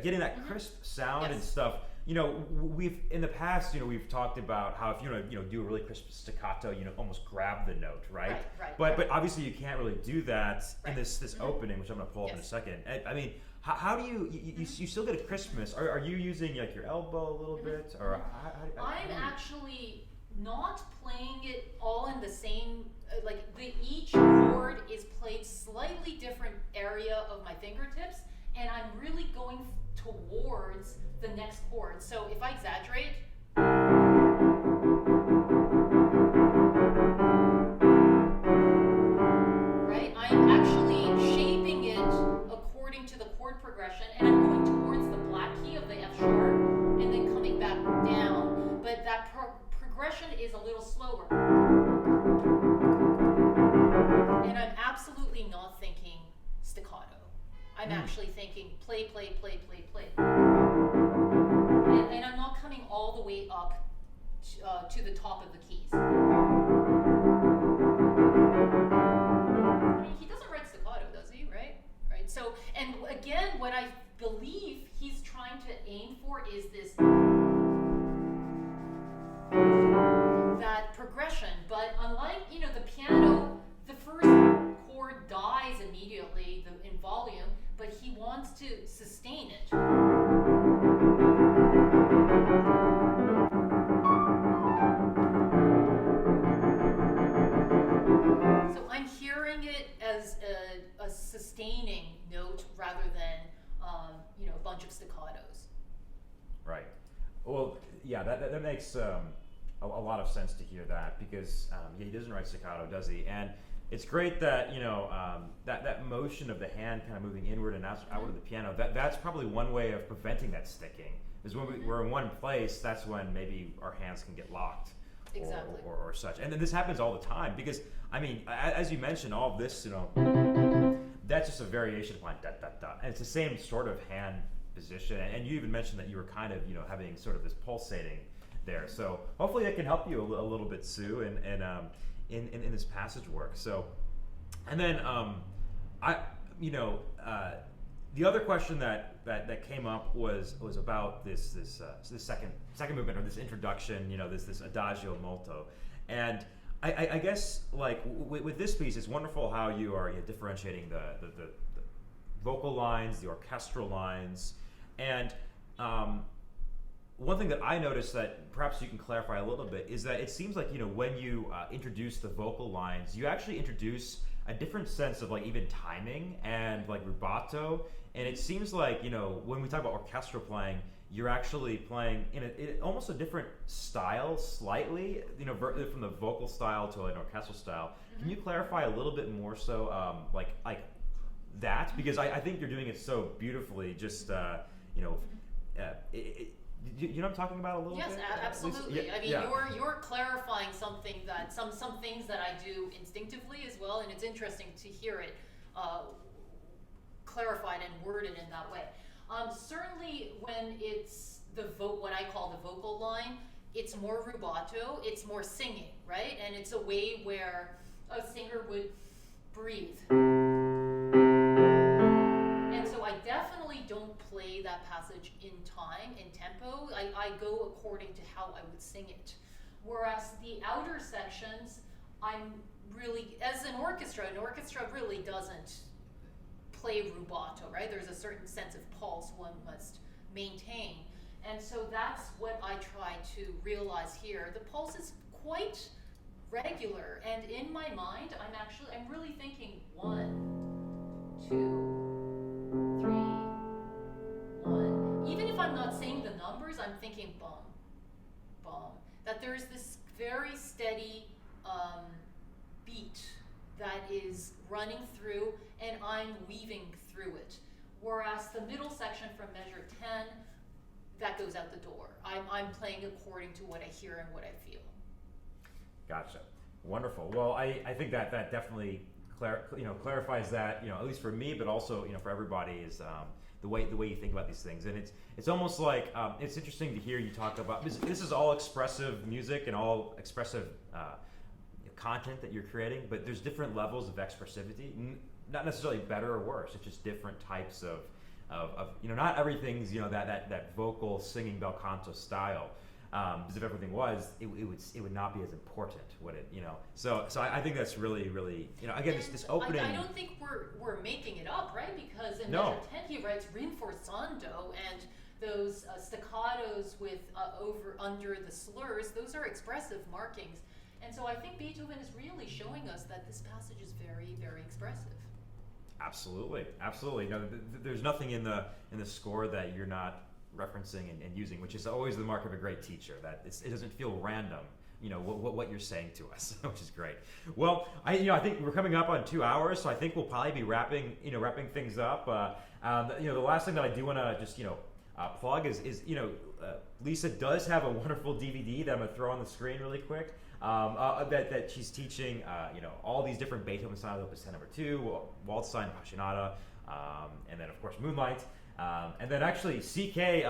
Speaker 1: getting that crisp sound and stuff, we've in the past, we've talked about how if you want to, do a really crisp staccato, almost grab the note, right?
Speaker 2: Right.
Speaker 1: But obviously you can't really do that in this opening, which I'm going to pull up in a
Speaker 2: Yes.
Speaker 1: second. I mean, how do you still get a crispness? Are you using like your elbow a little bit, or
Speaker 2: I'm actually not playing it all in the same, each chord is played slightly different area of my fingertips, and I'm really going towards the next chord. So if I exaggerate, right, I'm actually shaping it according to the chord progression, and I'm going towards the black key of the F sharp, and then coming back down. But that progression is a little slower. And I'm absolutely not thinking staccato. I'm actually thinking play, play, play, play, play. And I'm not coming all the way up to the top of the keys. I mean, he doesn't write staccato, does he? Right? So, and again, what I believe he's trying to aim for is this, that progression. But unlike, the piano, the first chord dies immediately in volume, but he wants to sustain it. So I'm hearing it as a sustaining note rather than, a bunch of staccatos.
Speaker 1: Right. Well, yeah, that makes a lot of sense to hear that, because he doesn't write staccato, does he? And it's great that that motion of the hand kind of moving inward and outward of the piano. That's probably one way of preventing that sticking. Because when we're in one place, that's when maybe our hands can get locked,
Speaker 2: Exactly.
Speaker 1: or such. And then this happens all the time, because I mean, as you mentioned, all of this, that's just a variation upon da da da, and it's the same sort of hand position. And you even mentioned that you were kind of having sort of this pulsating there. So hopefully that can help you a little bit, Sue, in this passage work. So, and then the other question that came up was about this second movement, or this introduction, this Adagio molto, and I guess like with this piece, it's wonderful how you are differentiating the vocal lines, the orchestral lines, and one thing that I noticed that perhaps you can clarify a little bit is that it seems like when you introduce the vocal lines, you actually introduce a different sense of like even timing and like rubato, and it seems like when we talk about orchestral playing, you're actually playing in almost a different style, slightly, from the vocal style to an orchestral style. Mm-hmm. Can you clarify a little bit more so, like that? Because I think you're doing it so beautifully. Just you know what I'm talking about a little bit?
Speaker 2: Yes, absolutely.
Speaker 1: Yeah,
Speaker 2: I mean,
Speaker 1: yeah.
Speaker 2: you're clarifying something that some things that I do instinctively as well, and it's interesting to hear it clarified and worded in that way. Certainly, when it's what I call the vocal line, it's more rubato, it's more singing, right? And it's a way where a singer would breathe. And so I definitely don't play that passage in time, in tempo. I go according to how I would sing it. Whereas the outer sections, I'm really, as an orchestra really doesn't play rubato, right? There's a certain sense of pulse one must maintain. And so that's what I try to realize here. The pulse is quite regular, and in my mind, I'm really thinking 1, 2, 3, 1. Even if I'm not saying the numbers, I'm thinking bum, bum. That there's this very steady beat that is running through, and I'm weaving through it. Whereas the middle section from measure 10, that goes out the door. I'm playing according to what I hear and what I feel.
Speaker 1: Gotcha. Wonderful. Well, I think that definitely clarifies that, at least for me, but also for everybody, is the way you think about these things. And it's almost like it's interesting to hear you talk about this is all expressive music and all expressive content that you're creating, but there's different levels of expressivity. Not necessarily better or worse. It's just different types of of not everything's that vocal singing bel canto style. Because if everything was, it would not be as important, would it? So I think that's really again this opening.
Speaker 2: I don't think we're making it up, right? Because in
Speaker 1: No.
Speaker 2: measure 10 he writes rinforzando, and those staccatos with under the slurs, those are expressive markings. And so I think Beethoven is really showing us that this passage is very, very expressive.
Speaker 1: Absolutely. There's nothing in the score that you're not referencing and using, which is always the mark of a great teacher. That it doesn't feel random. What you're saying to us, which is great. Well, I think we're coming up on 2 hours, so I think we'll probably be wrapping things up. The last thing that I do want to just plug is Lisa does have a wonderful DVD that I'm gonna throw on the screen really quick. That she's teaching, all these different Beethoven sonatas, Opus 10 number 2, Waldstein, Sonata, and then of course Moonlight, and then actually CK.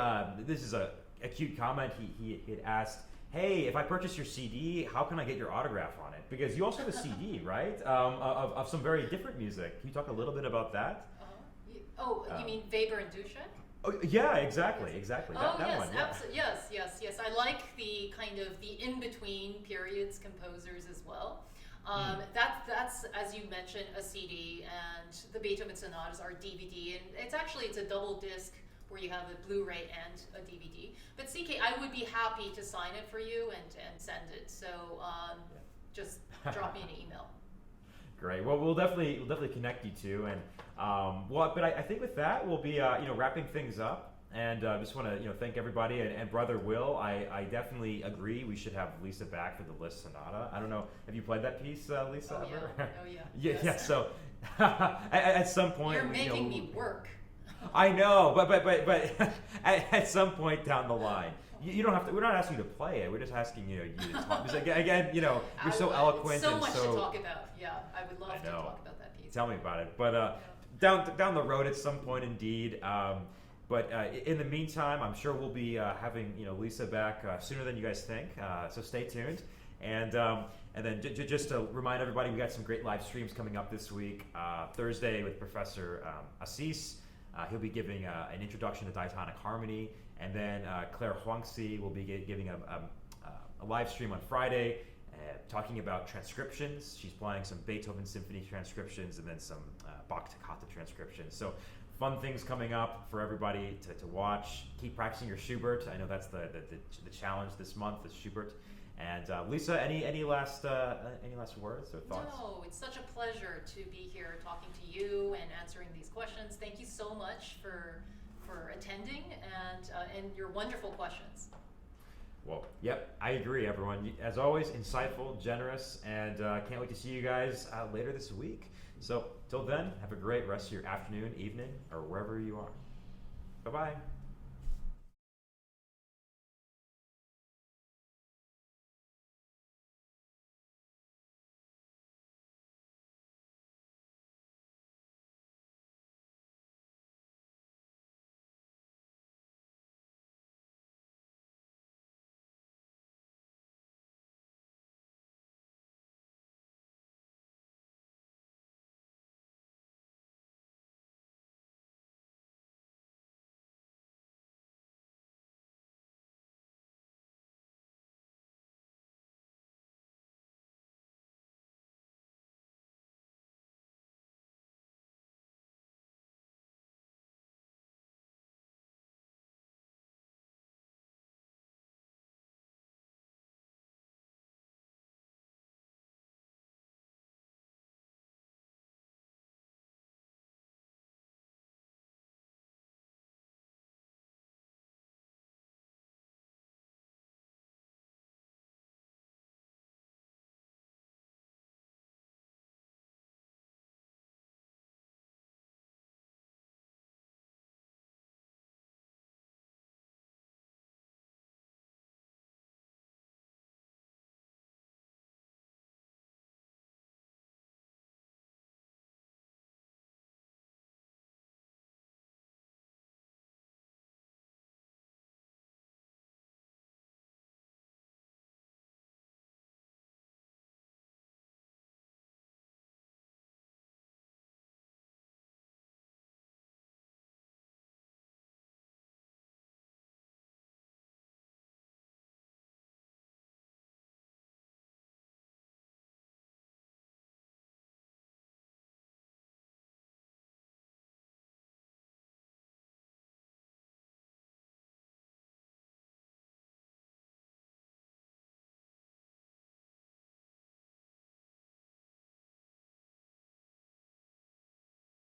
Speaker 1: This is a cute comment. He had asked, "Hey, if I purchase your CD, how can I get your autograph on it?" Because you also have a CD, right, of some very different music. Can you talk a little bit about that?
Speaker 2: You mean Weber and Duschek?
Speaker 1: Oh yeah, exactly.
Speaker 2: Yes.
Speaker 1: That
Speaker 2: Yes,
Speaker 1: one. Yeah.
Speaker 2: absolutely. Yes. I like the kind of the in-between periods composers as well. That's as you mentioned, a CD, and the Beethoven sonatas are DVD, and it's a double disc where you have a Blu-ray and a DVD. But CK, I would be happy to sign it for you and send it. So just drop me an email.
Speaker 1: Great. Well, we'll definitely connect you two, and but I think with that we'll be wrapping things up, and just want to thank everybody, and Brother Will. I definitely agree. We should have Lisa back for the Liszt Sonata. I don't know. Have you played that piece, Lisa?
Speaker 2: Oh
Speaker 1: ever?
Speaker 2: yeah.
Speaker 1: Yeah.
Speaker 2: Yes.
Speaker 1: Yeah. So at some point,
Speaker 2: You're making me work.
Speaker 1: I know, but at some point down the line. You don't have to. We're not asking you to play it. We're just asking you to talk. Because again, you're so eloquent.
Speaker 2: So
Speaker 1: and
Speaker 2: much
Speaker 1: so,
Speaker 2: to talk about. Yeah, I would love to talk about that piece.
Speaker 1: Tell me about it. But down the road at some point, indeed. But in the meantime, I'm sure we'll be having Lisa back sooner than you guys think. So stay tuned. And then just to remind everybody, we got some great live streams coming up this week. Thursday with Professor Assis. He'll be giving an introduction to diatonic harmony. And then Claire Huangxi will be giving a live stream on Friday talking about transcriptions. She's playing some Beethoven symphony transcriptions and then some Bach toccata transcriptions. So fun things coming up for everybody to watch. Keep practicing your Schubert. I know that's the challenge this month is Schubert. And Lisa, any last words or thoughts?
Speaker 2: No, it's such a pleasure to be here talking to you and answering these questions. Thank you so much for attending and your wonderful questions.
Speaker 1: Well, yep, I agree, everyone. As always, insightful, generous, and can't wait to see you guys later this week. So, till then, have a great rest of your afternoon, evening, or wherever you are. Bye-bye.